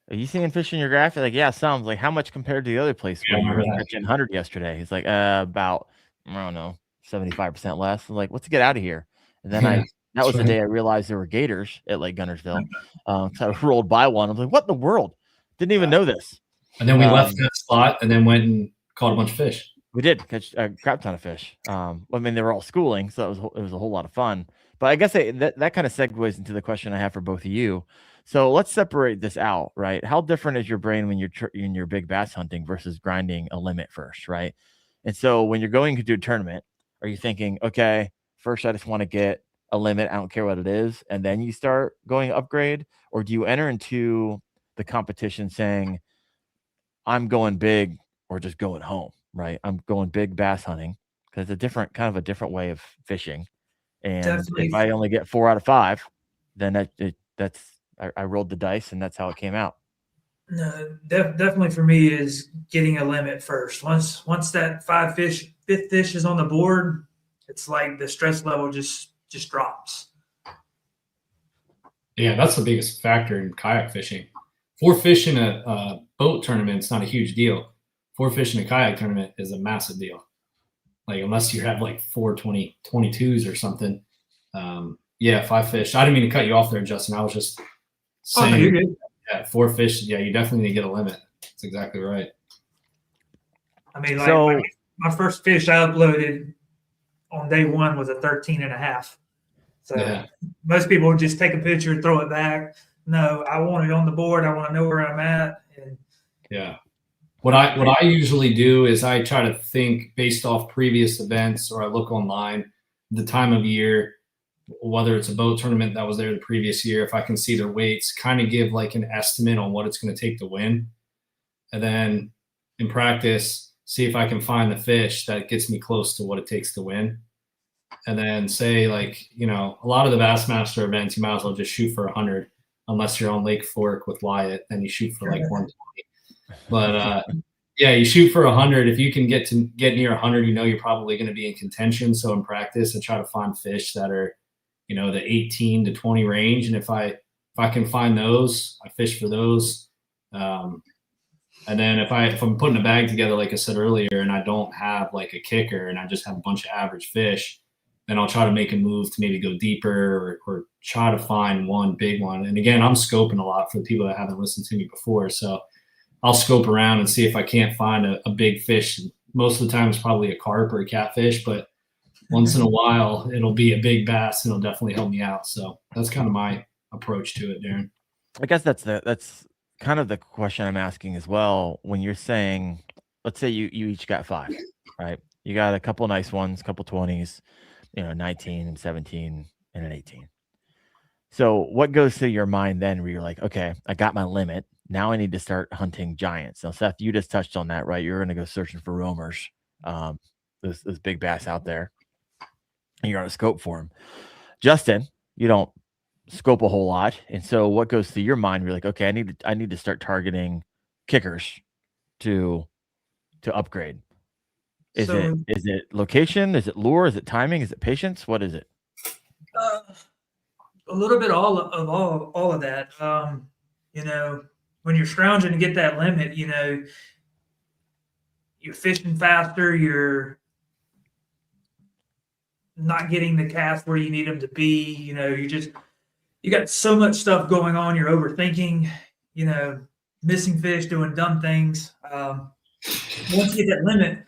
are you seeing fish in your graph? You're like, yeah, some. Like, how much compared to the other place where you were catching 100 yesterday? He's like, about, I don't know, 75% less. I'm like, let's get out of here. And then that was the day I realized there were gators at Lake Guntersville. So I rolled by one. I'm like, what in the world? Didn't even know this. And then we left that spot and then went and caught a bunch of fish. We did catch a crap ton of fish. I mean, they were all schooling, so it was a whole lot of fun. But I guess that kind of segues into the question I have for both of you. So let's separate this out, right? How different is your brain when you're in your big bass hunting versus grinding a limit first, right? And so when you're going to do a tournament, are you thinking, okay, first I just want to get a limit, I don't care what it is, and then you start going upgrade? Or do you enter into the competition saying, I'm going big or just going home, right? I'm going big bass hunting because it's kind of a different way of fishing. And Definitely. if I only get 4 out of 5, then I rolled the dice and that's how it came out. No, definitely for me is getting a limit first. Once that fifth fish is on the board, it's like the stress level just drops. Yeah, that's the biggest factor in kayak fishing. 4 fish in a boat tournament is not a huge deal. 4 fish in a kayak tournament is a massive deal. Like, unless you have like 4 22s or something. 5 fish. I didn't mean to cut you off there, Justin. I was just saying, no, you're good. Yeah, 4 fish. Yeah, you definitely need to get a limit. That's exactly right. I mean, like my first fish I uploaded on day 1 was a 13.5. So most people would just take a picture, throw it back. No, I want it on the board. I want to know where I'm at. And yeah. What I usually do is I try to think based off previous events, or I look online, the time of year, whether it's a boat tournament that was there the previous year, if I can see their weights, kind of give like an estimate on what it's going to take to win. And then in practice, see if I can find the fish that gets me close to what it takes to win. And then say, like, a lot of the Bassmaster events, you might as well just shoot for 100, unless you're on Lake Fork with Wyatt, then you shoot for like 120. But you shoot for 100. If you can get near 100, you're probably going to be in contention. So in practice, I try to find fish that are, the 18 to 20 range. And if I can find those, I fish for those. And then if I'm putting a bag together, like I said earlier, and I don't have like a kicker and I just have a bunch of average fish, then I'll try to make a move to maybe go deeper or try to find one big one. And again, I'm scoping a lot for the people that haven't listened to me before. So I'll scope around and see if I can't find a big fish. Most of the time it's probably a carp or a catfish, but once in a while it'll be a big bass and it'll definitely help me out. So that's kind of my approach to it, Darren. I guess that's kind of the question I'm asking as well. When you're saying, let's say you each got 5, right? You got a couple nice ones, couple 20s, 19 and 17 and an 18. So what goes through your mind then where you're like, okay, I got my limit. Now I need to start hunting giants. Now, Seth, you just touched on that, right? You're going to go searching for roamers, those big bass out there, and you're on a scope for them. Justin, you don't scope a whole lot. And so what goes through your mind? You're like, okay, I need to start targeting kickers to upgrade. Is it location? Is it lure? Is it timing? Is it patience? What is it? A little bit all of that. When you're scrounging to get that limit, you're fishing faster. You're not getting the cast where you need them to be. You got so much stuff going on. You're overthinking. Missing fish, doing dumb things. Once you get that limit,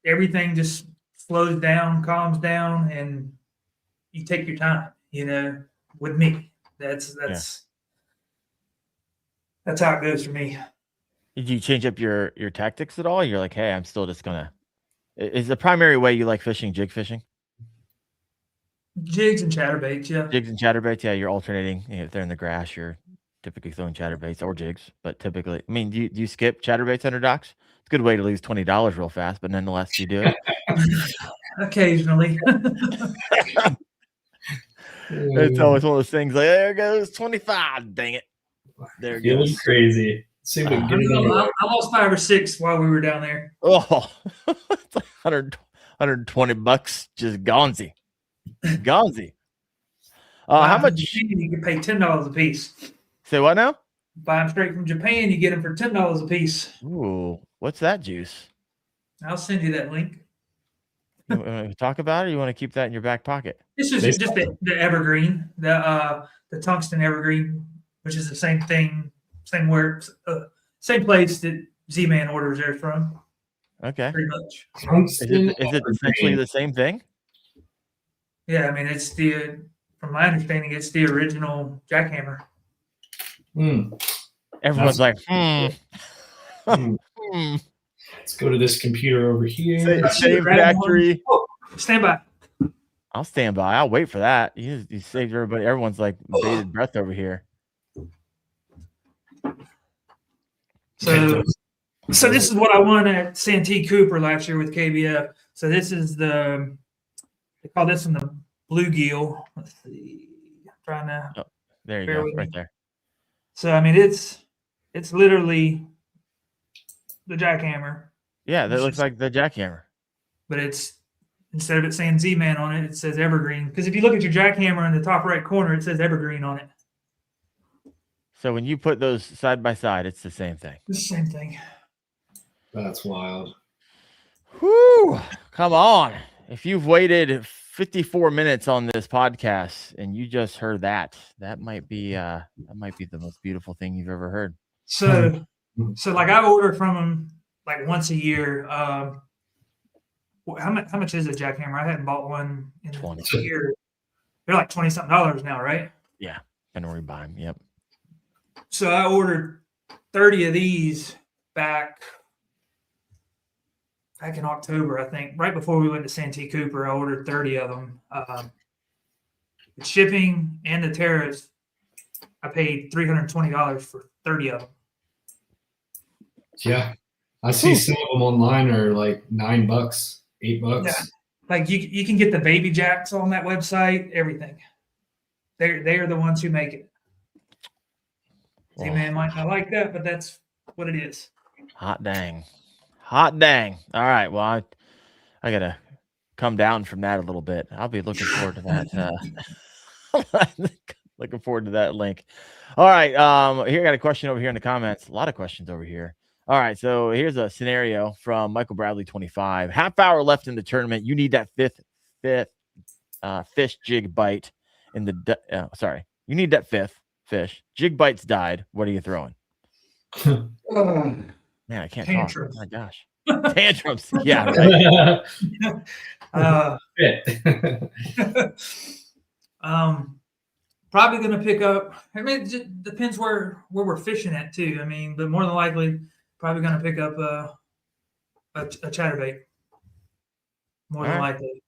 everything just slows down, calms down, and you take your time. With me, that's how it goes for me. Did you change up your tactics at all? You're like, hey, I'm still just gonna. Is the primary way you like fishing jig fishing? Jigs and chatterbaits, yeah. Jigs and chatterbaits, yeah. You're alternating. If they're in the grass, you're typically throwing chatterbaits or jigs. But typically, I mean, do you skip chatterbaits under docks? It's a good way to lose $20 real fast, but nonetheless, you do it. Occasionally. It's always one of those things like, there goes 25. Dang it. There it goes. Crazy. See if we can get it I lost 5 or 6 while we were down there. Oh, it's like $120 just gonzy. How much? You can pay $10 a piece. Say what now? Buy them straight from Japan. You get them for $10 a piece. Ooh, what's that juice? I'll send you that link. You want to talk about it, or you want to keep that in your back pocket? This is just the evergreen, the tungsten evergreen, which is the same thing, same place that Z-Man orders theirs from. Okay. Pretty much. Is it essentially the same thing? Yeah, I mean, from my understanding, it's the original jackhammer. Everyone's like, Let's go to this computer over here. Same factory. Oh, stand by. I'll stand by. I'll wait for that. You saved everybody. Everyone's like bated breath over here. So this is what I won at Santee Cooper last year with KBF. So this is they call this one the bluegill. Let's see. I'm trying to. Oh, there you go, right there. So I mean, it's literally the jackhammer. Yeah, that looks like the jackhammer. But it's instead of it saying Z-Man on it, it says Evergreen. Because if you look at your jackhammer in the top right corner, it says Evergreen on it. So when you put those side by side, it's the same thing. It's the same thing. That's wild. Whoo! Come on. If you've waited 54 minutes on this podcast and you just heard that might be the most beautiful thing you've ever heard. So like I order from them like once a year. How much is a jackhammer? I hadn't bought one in 20 a year. They're like $20-something now, right? Yeah, depending where you buy them. Yep. So I ordered 30 of these back in October, I think. Right before we went to Santee Cooper, I ordered 30 of them. The shipping and the tariffs, I paid $320 for 30 of them. Yeah. I see some of them online are like $9, $8. Yeah. Like you can get the baby jacks on that website, everything. They are the ones who make it. Z-Man might not like that, but that's what it is. Hot dang. All right. Well, I gotta come down from that a little bit. I'll be looking forward to that. Looking forward to that link. All right. Here I got a question over here in the comments. A lot of questions over here. All right. So here's a scenario from Michael Bradley 25. Half hour left in the tournament. You need that fifth fish jig bite in the you need that fifth fish. Jig bites died. What are you throwing? Man, I can't Tantrums. talk. Oh my gosh. Tantrums. Yeah. Right. Probably going to pick up. I mean, it just depends where we're fishing at too. I mean, but more than likely, probably going to pick up a chatterbait. More than likely.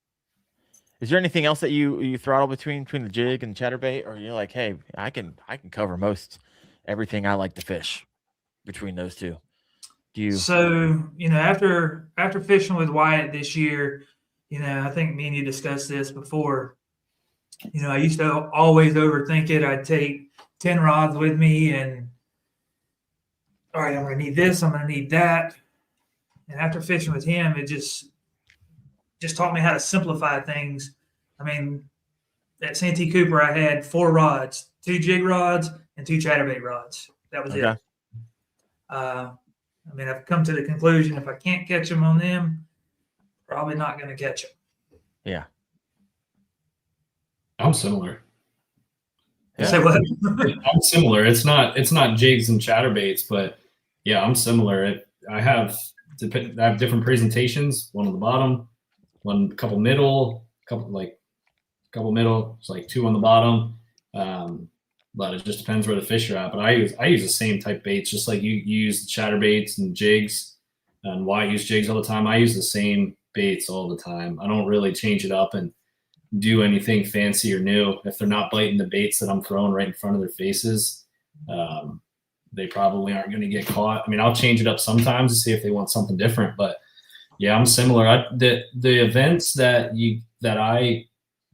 Is there anything else that you throttle between the jig and the chatterbait, or you're like, hey, I can cover most everything I like to fish between those two? So after fishing with Wyatt this year, I think me and you discussed this before. I used to always overthink it. I'd take 10 rods with me and all right, I'm going to need this, I'm going to need that. And after fishing with him, it just taught me how to simplify things. I mean, at Santee Cooper, I had 4 rods, 2 jig rods and 2 chatterbait rods. That was it. I mean, I've come to the conclusion if I can't catch them on them, probably not going to catch them. Yeah. I'm similar. Yeah. Say what? I'm similar. It's not jigs and chatterbaits, but yeah, I'm similar. I have different presentations. One on the bottom, couple middle. It's like 2 on the bottom. But it just depends where the fish are at. But I use the same type baits, just like you use the chatterbaits and jigs, and Wyatt use jigs all the time. I use the same baits all the time. I don't really change it up and do anything fancy or new. If they're not biting the baits that I'm throwing right in front of their faces, they probably aren't going to get caught. I mean, I'll change it up sometimes to see if they want something different. But yeah, I'm similar. The events that I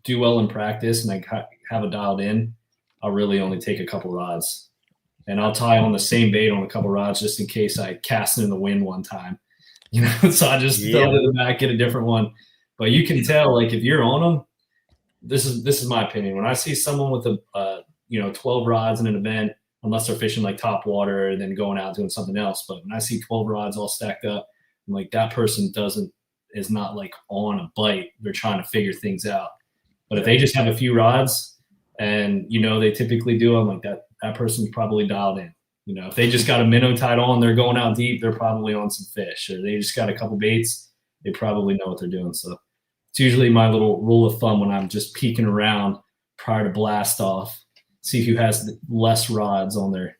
do well in practice and I have it dialed in, I'll really only take a couple rods, and I'll tie on the same bait on a couple rods just in case I cast it in the wind one time, so I just throw it in the back, get a different one. But you can tell, like, if you're on them, this is my opinion. When I see someone with 12 rods in an event, unless they're fishing like top water and then going out doing something else, but when I see 12 rods all stacked up, I'm like, that person is not like on a bite. They're trying to figure things out. But if they just have a few rods, and they typically do, I'm like, that person's probably dialed in. If they just got a minnow tied on, they're going out deep, they're probably on some fish, or they just got a couple baits, they probably know what they're doing. So it's usually my little rule of thumb when I'm just peeking around prior to blast off, see who has less rods on their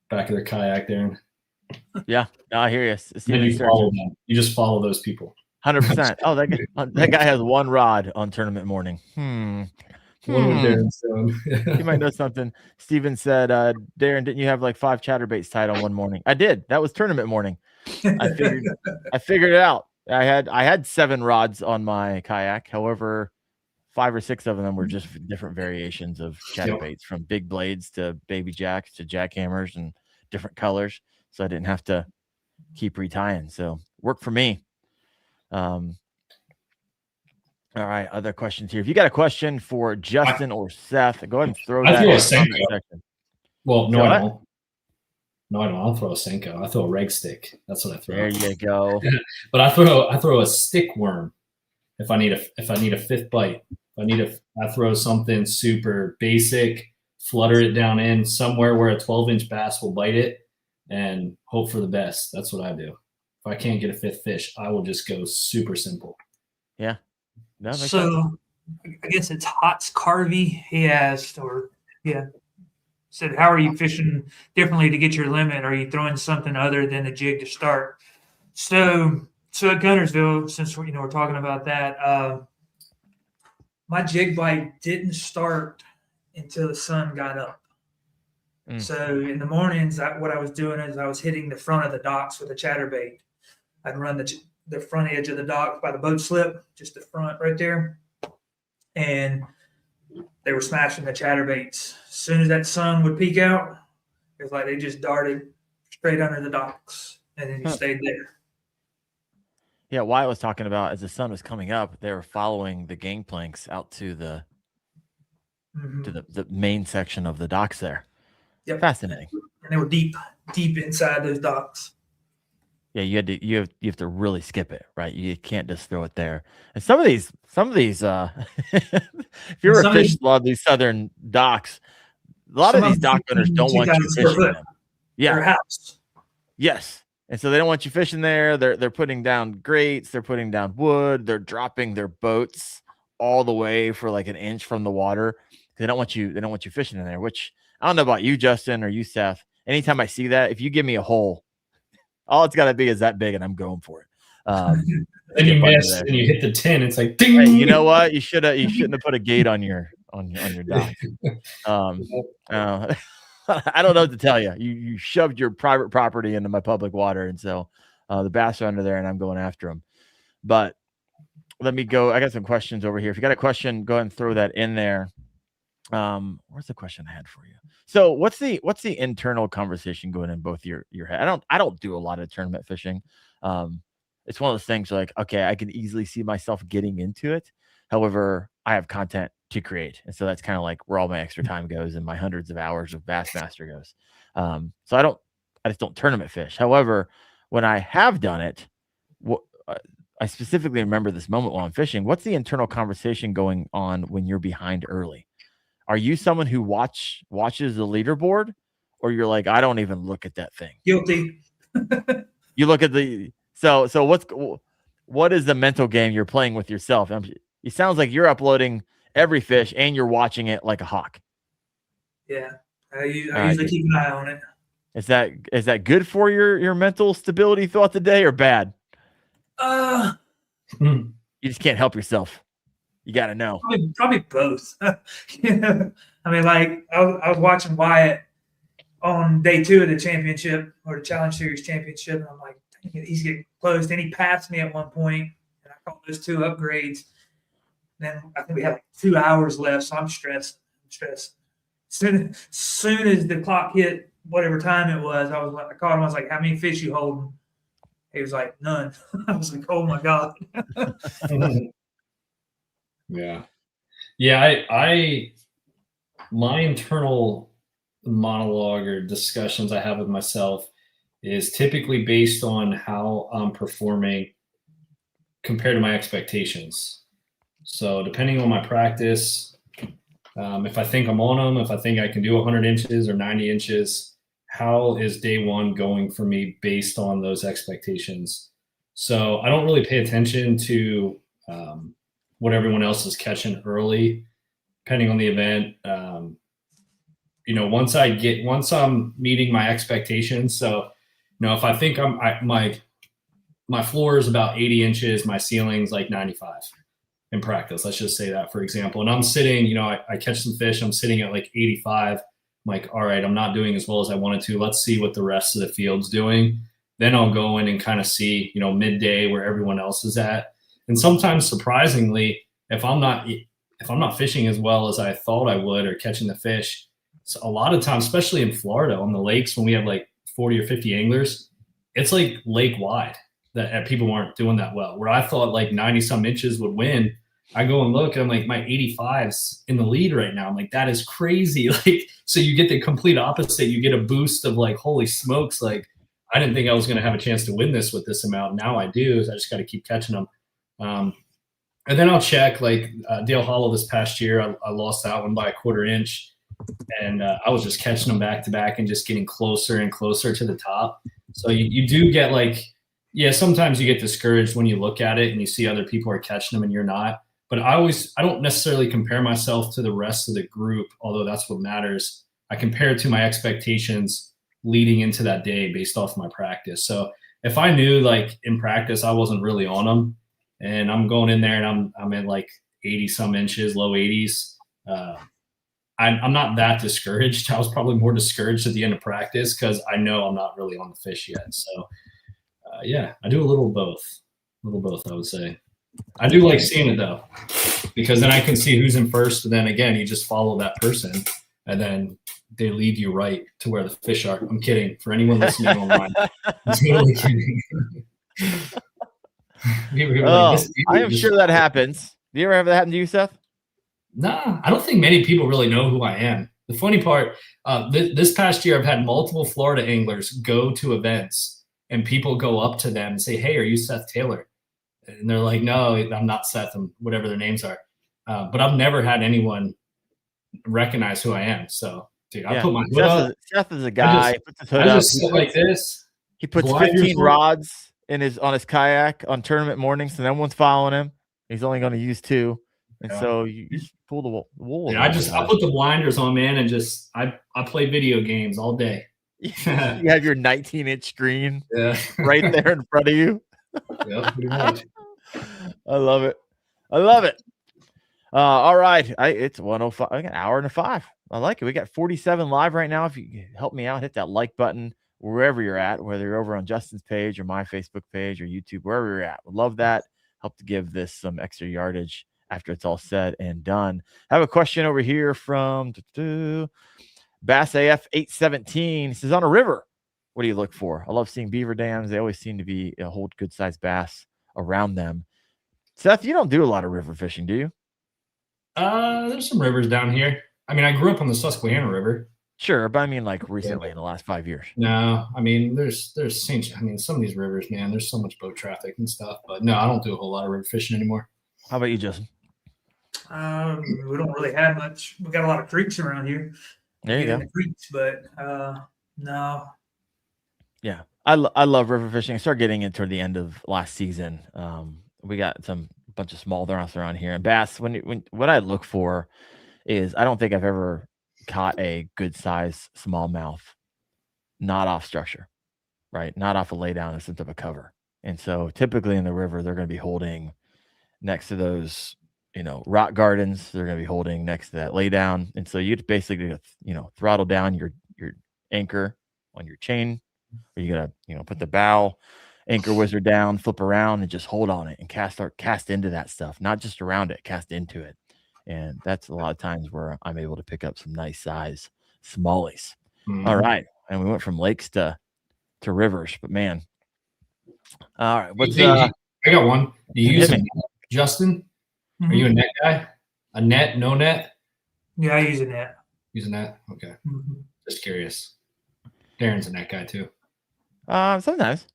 back of their kayak there. Yeah, no, I hear you. Then you follow them. You just follow those people. 100%. Oh, that guy has one rod on tournament morning. You might know something. Steven said, Darren, didn't you have like 5 chatterbaits tied on one morning? I did. That was tournament morning. I figured it out. I had 7 rods on my kayak. However, 5 or 6 of them were just different variations of chatterbaits, from big blades to baby jacks to jackhammers and different colors. So I didn't have to keep retying. So worked for me. All right, other questions here. If you got a question for Justin or Seth, go ahead and throw that in the comment section. Well, no, I don't. No, I don't. I don't throw a Senko. I throw a reg stick. That's what I throw. There you go. But I throw a stick worm if I need a fifth bite. I throw something super basic, flutter it down in somewhere where a 12-inch bass will bite it, and hope for the best. That's what I do. If I can't get a fifth fish, I will just go super simple. Yeah. No, so I guess it's Hots Carvey. He asked, said, how are you fishing differently to get your limit? Are you throwing something other than a jig to start? So at Guntersville, since we're talking about that, my jig bite didn't start until the sun got up. So in the mornings, what I was doing is I was hitting the front of the docks with a chatterbait. I'd run the front edge of the dock by the boat slip, just the front right there. And they were smashing the chatterbaits. As soon as that sun would peek out, it was like they just darted straight under the docks, and then you stayed there. Yeah, Wyatt was talking about as the sun was coming up, they were following the gangplanks out to the to the main section of the docks there. Yep. Fascinating. And they were deep inside those docks. Yeah, you have to really skip it, right? You can't just throw it there. And some of these if you're a fish a lot of these southern docks, a lot of these dock owners don't want you fishing them. Yeah. Their house. Yes. And so they don't want you fishing there. They're putting down grates, they're putting down wood, they're dropping their boats all the way for like an inch from the water. They don't want you fishing in there, which I don't know about you, Justin, or you, Seth. Anytime I see that, if you give me a hole, all it's got to be is that big, and I'm going for it. And you miss, and you hit the 10. It's like, ding. Hey, you know what? You shouldn't have put a gate on your dock. I don't know what to tell you. You shoved your private property into my public water, and so the bass are under there, and I'm going after them. But let me go. I got some questions over here. If you got a question, go ahead and throw that in there. Where's the question I had for you? So what's the internal conversation going in both your head? I don't do a lot of tournament fishing. It's one of those things like, okay, I can easily see myself getting into it. However, I have content to create. And so that's kind of like where all my extra time goes and my hundreds of hours of Bassmaster goes. So I just don't tournament fish. However, when I have done it, I specifically remember this moment while I'm fishing. What's the internal conversation going on when you're behind early? Are you someone who watches the leaderboard, or you're like, I don't even look at that thing? Guilty. You look at what is the mental game you're playing with yourself? It sounds like you're uploading every fish and you're watching it like a hawk. Yeah, I usually keep an eye on it. Is that good for your mental stability throughout the day, or bad? You just can't help yourself. You got to know. Probably both. I mean, like I was watching Wyatt on day 2 of the championship or the Challenge Series championship, and I'm like, he's getting close. Then he passed me at one point, and I called those 2 upgrades. Then I think we had like 2 hours left, so I'm stressed. Soon as the clock hit whatever time it was, I called him. I was like, "How many fish you holding?" He was like, "None." I was like, "Oh my god." Yeah. My internal monologue or discussions I have with myself is typically based on how I'm performing compared to my expectations. So depending on my practice, if I think I'm on them, if I think I can do 100 inches or 90 inches, how is day one going for me based on those expectations. So I don't really pay attention to what everyone else is catching early, depending on the event. Once I'm meeting my expectations. So, if I think my floor is about 80 inches, my ceiling's like 95 in practice. Let's just say that, for example. And I'm sitting, I catch some fish. I'm sitting at like 85. I'm like, all right, I'm not doing as well as I wanted to. Let's see what the rest of the field's doing. Then I'll go in and kind of see, midday where everyone else is at. And sometimes, surprisingly, if I'm not fishing as well as I thought I would or catching the fish, so a lot of times, especially in Florida on the lakes, when we have like 40 or 50 anglers, it's like lake wide that people aren't doing that well. Where I thought like 90 some inches would win, I go and look and I'm like, my 85's in the lead right now. I'm like, that is crazy. Like, so you get the complete opposite. You get a boost of like, holy smokes. Like, I didn't think I was going to have a chance to win this with this amount. Now I do. So I just got to keep catching them. And then I'll check like Dale Hollow this past year. I lost that one by a 1/4 inch. And I was just catching them back to back and just getting closer and closer to the top. So you do get like, sometimes you get discouraged when you look at it and you see other people are catching them and you're not. But I don't necessarily compare myself to the rest of the group, although that's what matters. I compare it to my expectations leading into that day based off my practice. So if I knew like in practice I wasn't really on them and I'm going in there and I'm at like 80 some inches, low 80s, I'm not that discouraged. I was probably more discouraged at the end of practice because I know I'm not really on the fish yet. So, I do a little both. I would say. I do like seeing it though, because then I can see who's in first. And then again, you just follow that person, and then they lead you right to where the fish are. I'm kidding. For anyone listening online, I'm totally kidding. I am sure that happens. Do you ever have that happen to you, Seth? Nah, I don't think many people really know who I am. The funny part, this past year, I've had multiple Florida anglers go to events and people go up to them and say, "Hey, are you Seth Taylor?" And they're like, "No, I'm not Seth," and whatever their names are. But I've never had anyone recognize who I am. So, dude, I put my hood up. Seth is a guy. I just sit like this. He puts 15 rods on his kayak on tournament mornings, and no one's following him. He's only going to use 2. And so you just pull the wool. Yeah, I put the blinders on, man, and just I play video games all day. You have your 19-inch screen right there in front of you. Yeah, pretty much. I love it. All right. It's 1:05. I got an hour and 5. I like it. We got 47 live right now. If you help me out, hit that like button wherever you're at, whether you're over on Justin's page or my Facebook page or YouTube, wherever you're at. Would love that. Help to give this some extra yardage after it's all said and done. I have a question over here from Bass AF 817. He says, on a river, what do you look for? I love seeing beaver dams. They always seem to be hold good sized bass around them. Seth, you don't do a lot of river fishing, do you? There's some rivers down here. I mean, I grew up on the Susquehanna River. Sure, but I mean like recently in the last 5 years. No, I mean there's some of these rivers, man, there's so much boat traffic and stuff. But no, I don't do a whole lot of river fishing anymore. How about you, Justin? We don't really have much. We got a lot of creeks around here. There you go. The creeks, but no. Yeah, I love river fishing. I started getting it toward the end of last season. We got some bunch of small bass around here, and bass. When what I look for is I don't think I've ever caught a good size smallmouth not off structure, right? Not off a lay down instead of a cover. And so typically in the river, they're going to be holding next to those, rock gardens. They're going to be holding next to that lay down. And so you basically, throttle down your anchor on your chain, or you got to, put the bow anchor wizard down, flip around and just hold on it and cast into that stuff, not just around it, cast into it. And that's a lot of times where I'm able to pick up some nice size smallies. Mm-hmm. All right. And we went from lakes to rivers, but man. All right. What's I got one. Do you use a net, Justin? Mm-hmm. Are you a net guy? A net, no net? Yeah, I use a net. Use a net? Okay. Mm-hmm. Just curious. Darren's a net guy too. Sometimes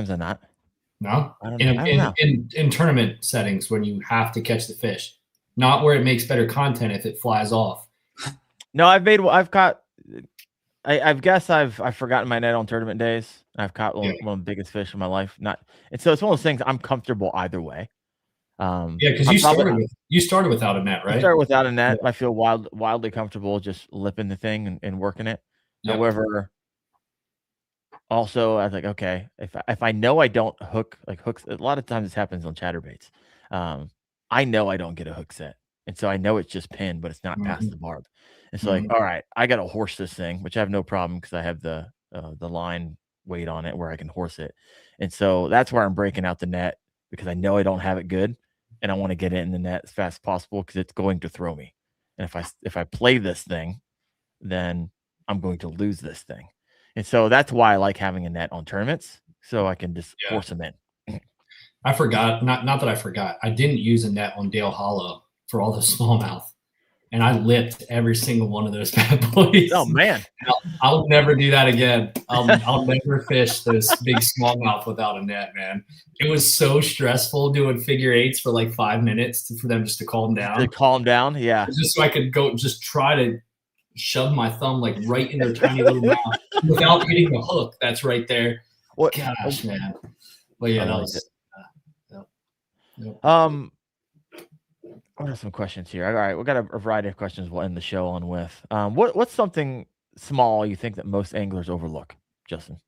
I'm not. No? In tournament settings when you have to catch the fish. Not where it makes better content if it flies off. No, I've caught I've guess I've forgotten my net on tournament days. I've caught one of the biggest fish in my life. And so it's one of those things I'm comfortable either way. Yeah, because I'm you started without a net, I right? start without a net. Yeah. I feel wildly comfortable just lipping the thing and working it. Yep. However, also I was like, okay, if I know I don't hook like hooks, a lot of times this happens on chatterbaits. I know I don't get a hook set. And so I know it's just pinned, but it's not past the barb. And so like, all right, I gotta horse this thing, which I have no problem because I have the line weight on it where I can horse it. And so that's where I'm breaking out the net because I know I don't have it good and I want to get it in the net as fast as possible because it's going to throw me. And if I play this thing, then I'm going to lose this thing. And so that's why I like having a net on tournaments so I can just force them in. I forgot, not that I forgot. I didn't use a net on Dale Hollow for all the smallmouth. And I lipped every single one of those bad boys. Oh man. I'll never do that again. I'll never fish those big smallmouth without a net, man. It was so stressful doing figure eights for like 5 minutes for them just to calm down. To calm down, yeah. Just so I could go just try to shove my thumb like right in their tiny little mouth without hitting the hook that's right there. Gosh, man. But yeah, that was I have some questions here. All right, we got a variety of questions we'll end the show on with. What's something small you think that most anglers overlook, Justin?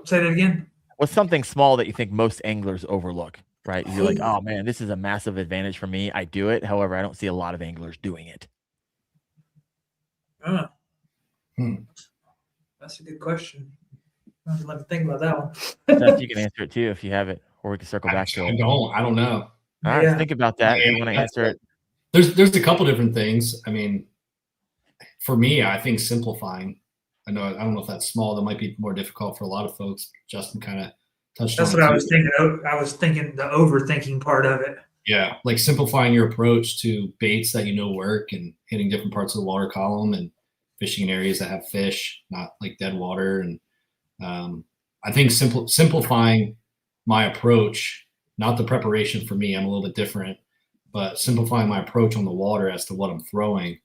Say that again. What's something small that you think most anglers overlook? Right? You're like, oh man, this is a massive advantage for me. I do it. However, I don't see a lot of anglers doing it. That's a good question. I'll let me think about that one. Seth, you can answer it too if you have it, or we can circle back to it. I don't know. All right, think about that. If you want to answer it. There's a couple different things. I mean, for me, I think simplifying. I don't know if that's small. That might be more difficult for a lot of folks. Justin kind of touched on it. That's what I was thinking. I was thinking the overthinking part of it. Yeah, like simplifying your approach to baits that you know work and hitting different parts of the water column and fishing in areas that have fish, not like dead water. And I think simplifying my approach, not the preparation for me, I'm a little bit different, but simplifying my approach on the water as to what I'm throwing.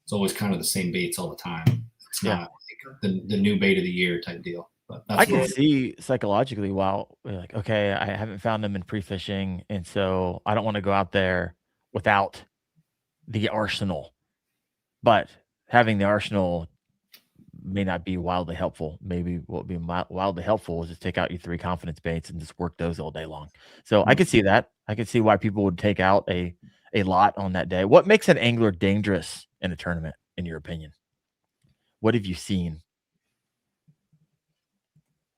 It's always kind of the same baits all the time. It's not like the new bait of the year type deal. But that's I can see psychologically, while like, okay, I haven't found them in pre-fishing, and so I don't want to go out there without the arsenal. But having the arsenal may not be wildly helpful. Maybe what would be wildly helpful is just take out your 3 confidence baits and just work those all day long. So I could see that. I could see why people would take out a lot on that day. What makes an angler dangerous in a tournament, in your opinion? What have you seen?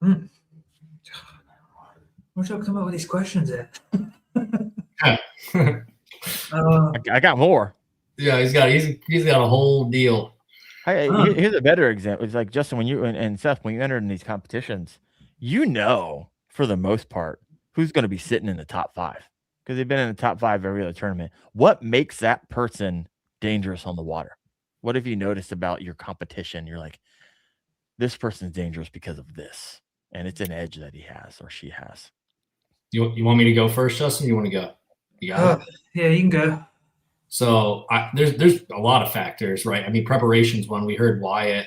Where'd y'all come up with these questions at? I got more. Yeah, he's got a whole deal. Here's a better example. It's like, Justin, when you and Seth, when you enter in these competitions, for the most part, who's going to be sitting in the top 5 because they've been in the top 5 every other tournament. What makes that person dangerous on the water? What have you noticed about your competition? You're like, this person's dangerous because of this, and it's an edge that he has or she has. You want me to go first, Justin? You want to go? You got it? Yeah, you can go. So there's a lot of factors, right? I mean, preparation's one. We heard Wyatt.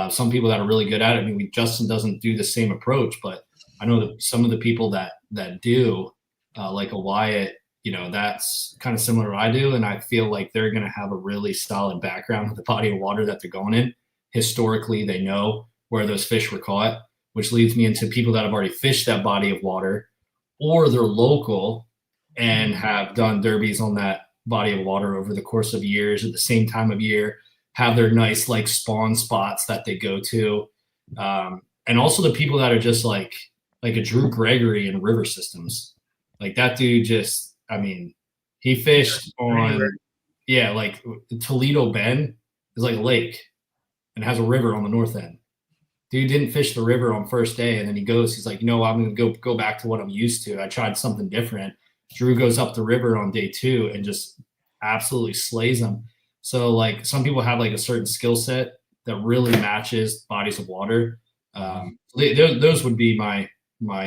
Some people that are really good at it. I mean, Justin doesn't do the same approach, but I know that some of the people that do, like a Wyatt, that's kind of similar to what I do. And I feel like they're going to have a really solid background with the body of water that they're going in. Historically, they know where those fish were caught, which leads me into people that have already fished that body of water, or they're local and have done derbies on that body of water over the course of years at the same time of year, have their nice like spawn spots that they go to. And also the people that are just like a Drew Gregory in river systems. Like that dude just, I mean, he fished on, like Toledo Bend is like a lake and has a river on the north end. Dude didn't fish the river on first day. And then he's like, I'm going to go back to what I'm used to. I tried something different. Drew goes up the river on day 2 and just absolutely slays them. So like some people have like a certain skill set that really matches bodies of water. Those would be my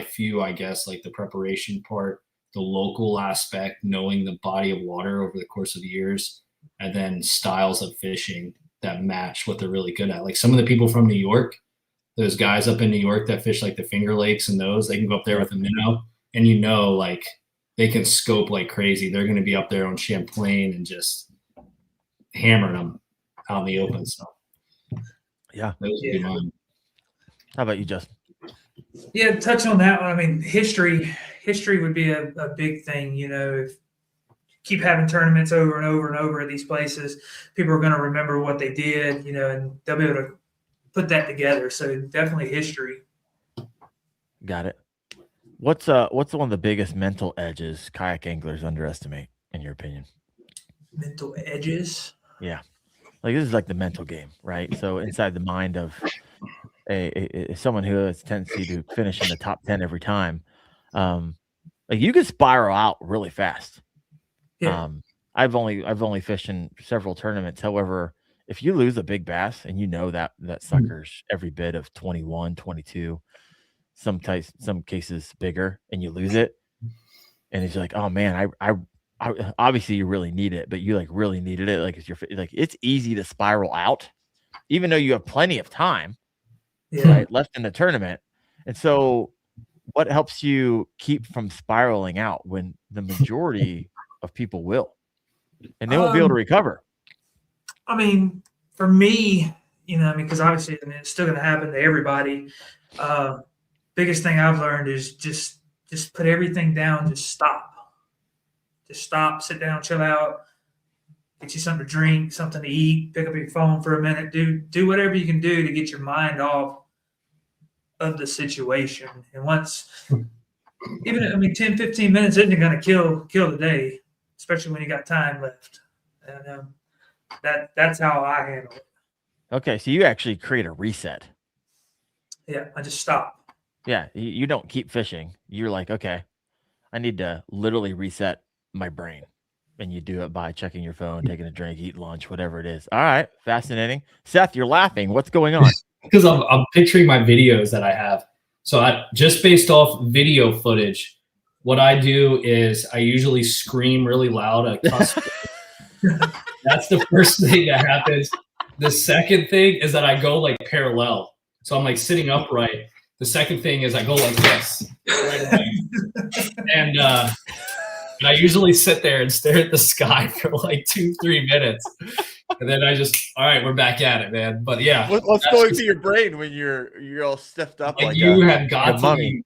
few, I guess, like the preparation part, the local aspect, knowing the body of water over the course of years, and then styles of fishing. that match what they're really good at. Like some of the people from New York, those guys up in New York that fish like the Finger Lakes and those, they can go up there with a minnow, and like they can scope like crazy. They're going to be up there on Champlain and just hammering them out in the open. So yeah, those would be mine. How about you, Justin? Yeah, touch on that one. I mean, history would be a big thing. You know, if keep having tournaments over and over and over at these places, people are going to remember what they did, you know, and they'll be able to put that together. So definitely history. Got it. What's one of the biggest mental edges kayak anglers underestimate, in your opinion? Mental edges? Yeah. Like this is like the mental game, right? So inside the mind of someone who has a tendency to finish in the top 10 every time, like you can spiral out really fast. Yeah. I've only fished in several tournaments. However, if you lose a big bass and you know that sucker's every bit of 21, 22, some cases bigger, and you lose it, and it's like, oh man, I obviously you really need it, but you like really needed it. Like it's easy to spiral out, even though you have plenty of time, right, left in the tournament. And so, what helps you keep from spiraling out when the majority of people will, and they won't be able to recover? I mean, for me, you know, I mean, because obviously, I mean, it's still going to happen to everybody. Biggest thing I've learned is just put everything down. Just stop, sit down, chill out, get you something to drink, something to eat, pick up your phone for a minute, do whatever you can do to get your mind off of the situation. And once, even, I mean, 10, 15 minutes isn't going to kill the day, especially when you got time left. And that's how I handle it. Okay, so you actually create a reset. Yeah, I just stop. Yeah, you don't keep fishing. You're like, okay, I need to literally reset my brain. And you do it by checking your phone, taking a drink, eating lunch, whatever it is. All right, fascinating. Seth, you're laughing. What's going on? Because I'm picturing my videos that I have. So I just based off video footage, what I do is I usually scream really loud at customers. That's the first thing that happens. The second thing is that I go like parallel. So I'm like sitting upright. The second thing is I go like this. Right away. And I usually sit there and stare at the sky for like 2-3 minutes. And then I just, all right, we're back at it, man. But yeah. What's going through your brain when you're all stiffed up? Like you have got to be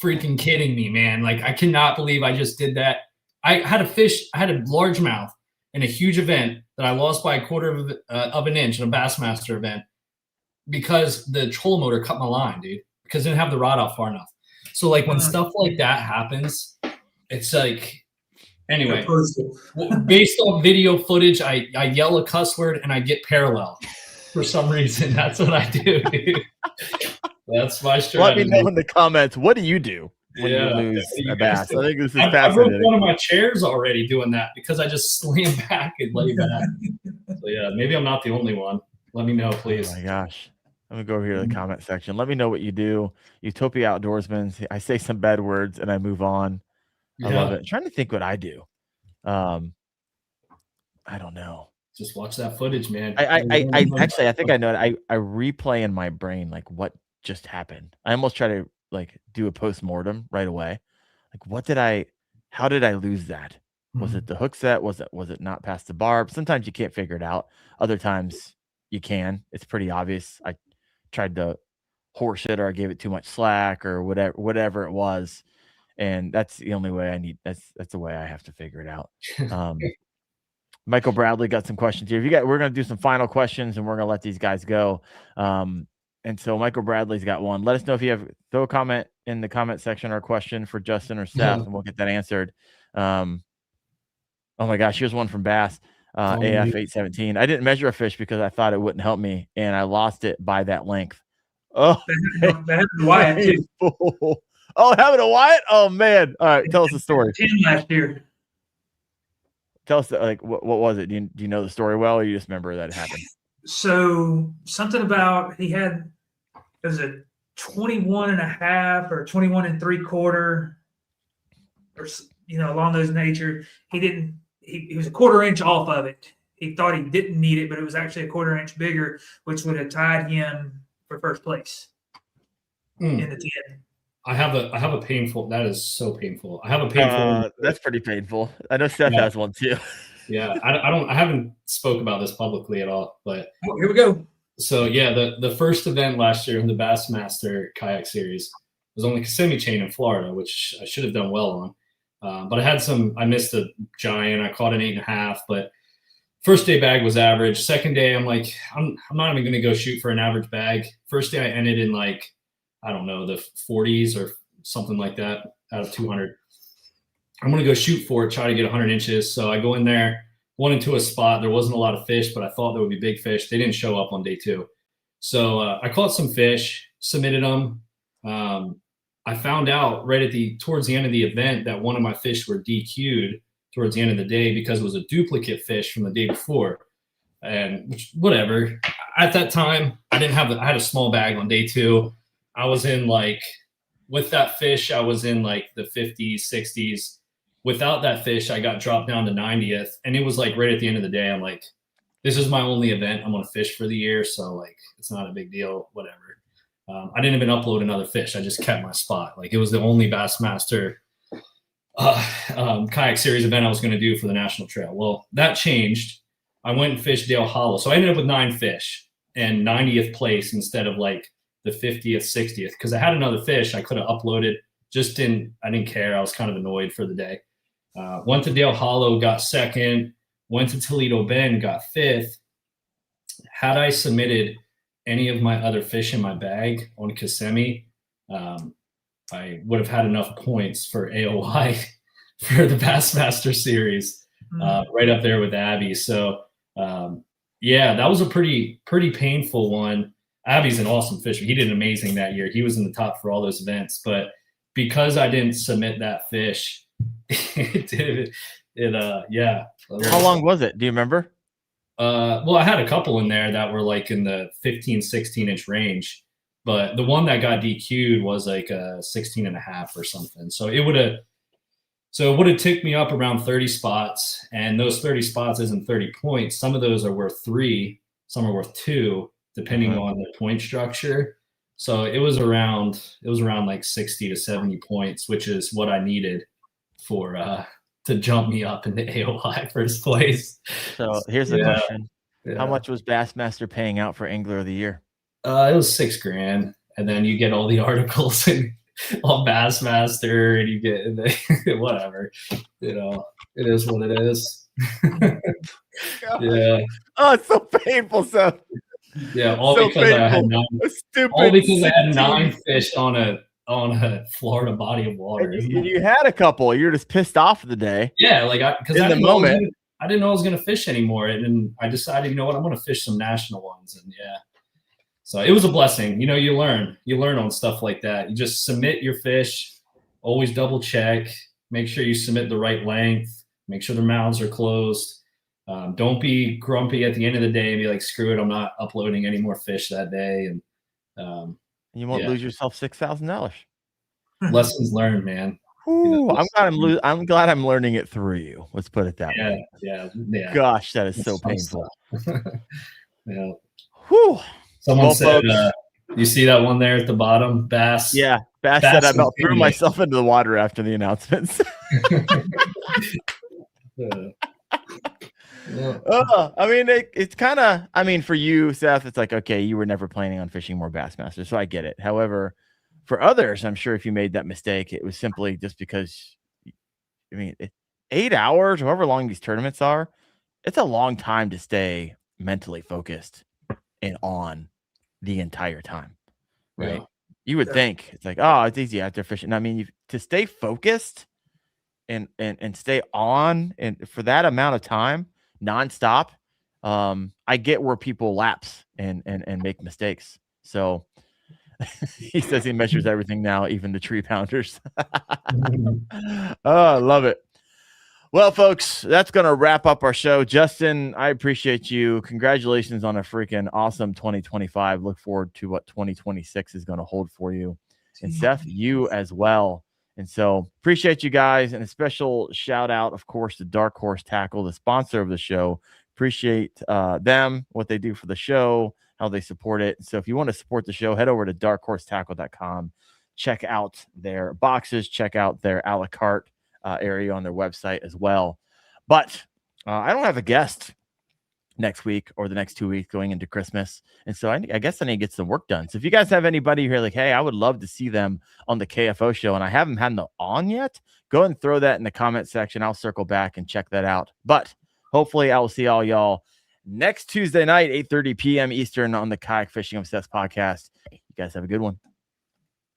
freaking kidding me, man. Like I cannot believe I just did that. I had a largemouth in a huge event that I lost by a quarter of an inch in a Bassmaster event because the trolling motor cut my line, dude, because I didn't have the rod out far enough. So like when stuff like that happens, it's like, anyway, based on video footage, I yell a cuss word and I get parallel for some reason. That's what I do, dude. That's my strategy. Let me know in the comments, what do you do when you lose a bass? I think this is fascinating. I broke one of my chairs already doing that because I just slam back and lay back. So yeah, maybe I'm not the only one. Let me know, please. Oh my gosh. Let me go over here to the comment section. Let me know what you do. Utopia Outdoorsman. I say some bad words and I move on. I love it. I'm trying to think what I do. I don't know. Just watch that footage, man. I think I know it. I replay in my brain like what just happened. I almost try to like do a post-mortem right away. Like how did I lose that? Was it the hook set? Was it not past the barb? Sometimes you can't figure it out. Other times you can. It's pretty obvious. I tried to horse it or I gave it too much slack or whatever it was. And that's the only way I need. That's the way I have to figure it out. Michael Bradley got some questions here. We're going to do some final questions and we're going to let these guys go. And so Michael Bradley's got one. Let us know if you throw a comment in the comment section or a question for Justin or Seth, and we'll get that answered. Oh my gosh, here's one from Bass, AF 817. I didn't measure a fish because I thought it wouldn't help me, and I lost it by that length. Oh, Wyatt too. Oh, having a Wyatt? Oh man! All right, tell us the story. 10 last year. Tell us, like, what was it? Do you know the story well, or you just remember that it happened? So something about it was a 21.5 or 21 3/4, or along those nature. He was a 1/4 inch off of it. he thought he didn't need it, but it was actually a 1/4 inch bigger, which would have tied him for first place in the 10. I have a painful. That is so painful. I have a painful. That's pretty painful. I know Seth has one too. Yeah, I haven't spoke about this publicly at all, but here we go. So yeah, the first event last year in the Bassmaster Kayak Series was on the Kissimmee chain in Florida, which I should have done well on. But I missed a giant. I caught an 8.5, but first day bag was average. Second day, I'm like, I'm not even going to go shoot for an average bag. First day I ended in like, I don't know, the 40s or something like that out of 200. I'm going to go shoot for it, try to get 100 inches. So I go in there, went into a spot. There wasn't a lot of fish, but I thought there would be big fish. They didn't show up on day 2. So I caught some fish, submitted them. I found out towards the end of the event that one of my fish were DQ'd towards the end of the day because it was a duplicate fish from the day before. And whatever. At that time, I had a small bag on day 2. I was in with that fish, I was in like the 50s, 60s. Without that fish, I got dropped down to 90th. And it was like right at the end of the day, I'm like, this is my only event I'm going to fish for the year. So like, it's not a big deal, whatever. I didn't even upload another fish. I just kept my spot. Like it was the only Bassmaster Kayak Series event I was going to do for the National Trail. Well, that changed. I went and fished Dale Hollow. So I ended up with 9 fish and 90th place instead of like the 50th, 60th. Because I had another fish I could have uploaded. I didn't care. I was kind of annoyed for the day. Went to Dale Hollow, got 2nd. Went to Toledo Bend, got 5th. Had I submitted any of my other fish in my bag on Kissimmee, I would have had enough points for AOI for the Bassmaster Series, right up there with Abby. So, yeah, that was a pretty painful one. Abby's an awesome fisher. He did amazing that year. He was in the top for all those events. But because I didn't submit that fish, yeah. How long was it? Do you remember? Well, I had a couple in there that were like in the 15, 16 inch range, but the one that got DQ'd was like a 16.5 or something. So it would have ticked me up around 30 spots, and those 30 spots isn't 30 points. Some of those are worth 3, some are worth 2, depending on the point structure. So it was around like 60 to 70 points, which is what I needed for, to jump me up into AOI first place. So here's the question. Yeah. How much was Bassmaster paying out for Angler of the Year? It was $6,000. And then you get all the articles on Bassmaster and you get whatever, it is what it is. Yeah. Oh, it's so painful, Seth. Yeah. All because I had 9 fish on a Florida body of water. And you had a couple. You're just pissed off of the day. Yeah, because in the moment, I didn't know I was going to fish anymore, and I decided, you know what, I'm going to fish some national ones, and yeah. So it was a blessing. You learn on stuff like that. You just submit your fish, always double check, make sure you submit the right length, make sure their mouths are closed. Don't be grumpy at the end of the day and be like, screw it, I'm not uploading any more fish that day, and you won't lose yourself $6,000. Lessons learned, man. Ooh, I'm glad I'm learning it through you. Let's put it that way. Yeah. Gosh, that is so painful. Yeah. Whew. Someone said, you see that one there at the bottom, Bass? Yeah, Bass said I about threw myself into the water after the announcements. I mean, it's kind of, for you, Seth, it's like, okay, you were never planning on fishing more Bassmasters, so I get it. However, for others, I'm sure if you made that mistake, it was simply just because, 8 hours, however long these tournaments are, it's a long time to stay mentally focused and on the entire time, right? Yeah. You would think it's like, oh, it's easy after fishing. To stay focused and stay on and for that amount of time, nonstop. I get where people lapse and make mistakes. So he says he measures everything now, even the tree pounders. Oh, I love it. Well, folks, that's going to wrap up our show. Justin, I appreciate you. Congratulations on a freaking awesome 2025. Look forward to what 2026 is going to hold for you. And Seth, you as well. And so appreciate you guys, and a special shout out, of course, to Dark Horse Tackle, the sponsor of the show. Appreciate them, what they do for the show, how they support it. So if you want to support the show, head over to darkhorsetackle.com. Check out their boxes, check out their a la carte area on their website as well. But I don't have a guest next week or the next 2 weeks going into Christmas. And so I guess I need to get some work done. So if you guys have anybody here like, hey, I would love to see them on the KFO show and I haven't had them on yet, go ahead and throw that in the comment section. I'll circle back and check that out. But hopefully I will see all y'all next Tuesday night, 8:30 p.m. Eastern on the Kayak Fishing Obsessed podcast. You guys have a good one.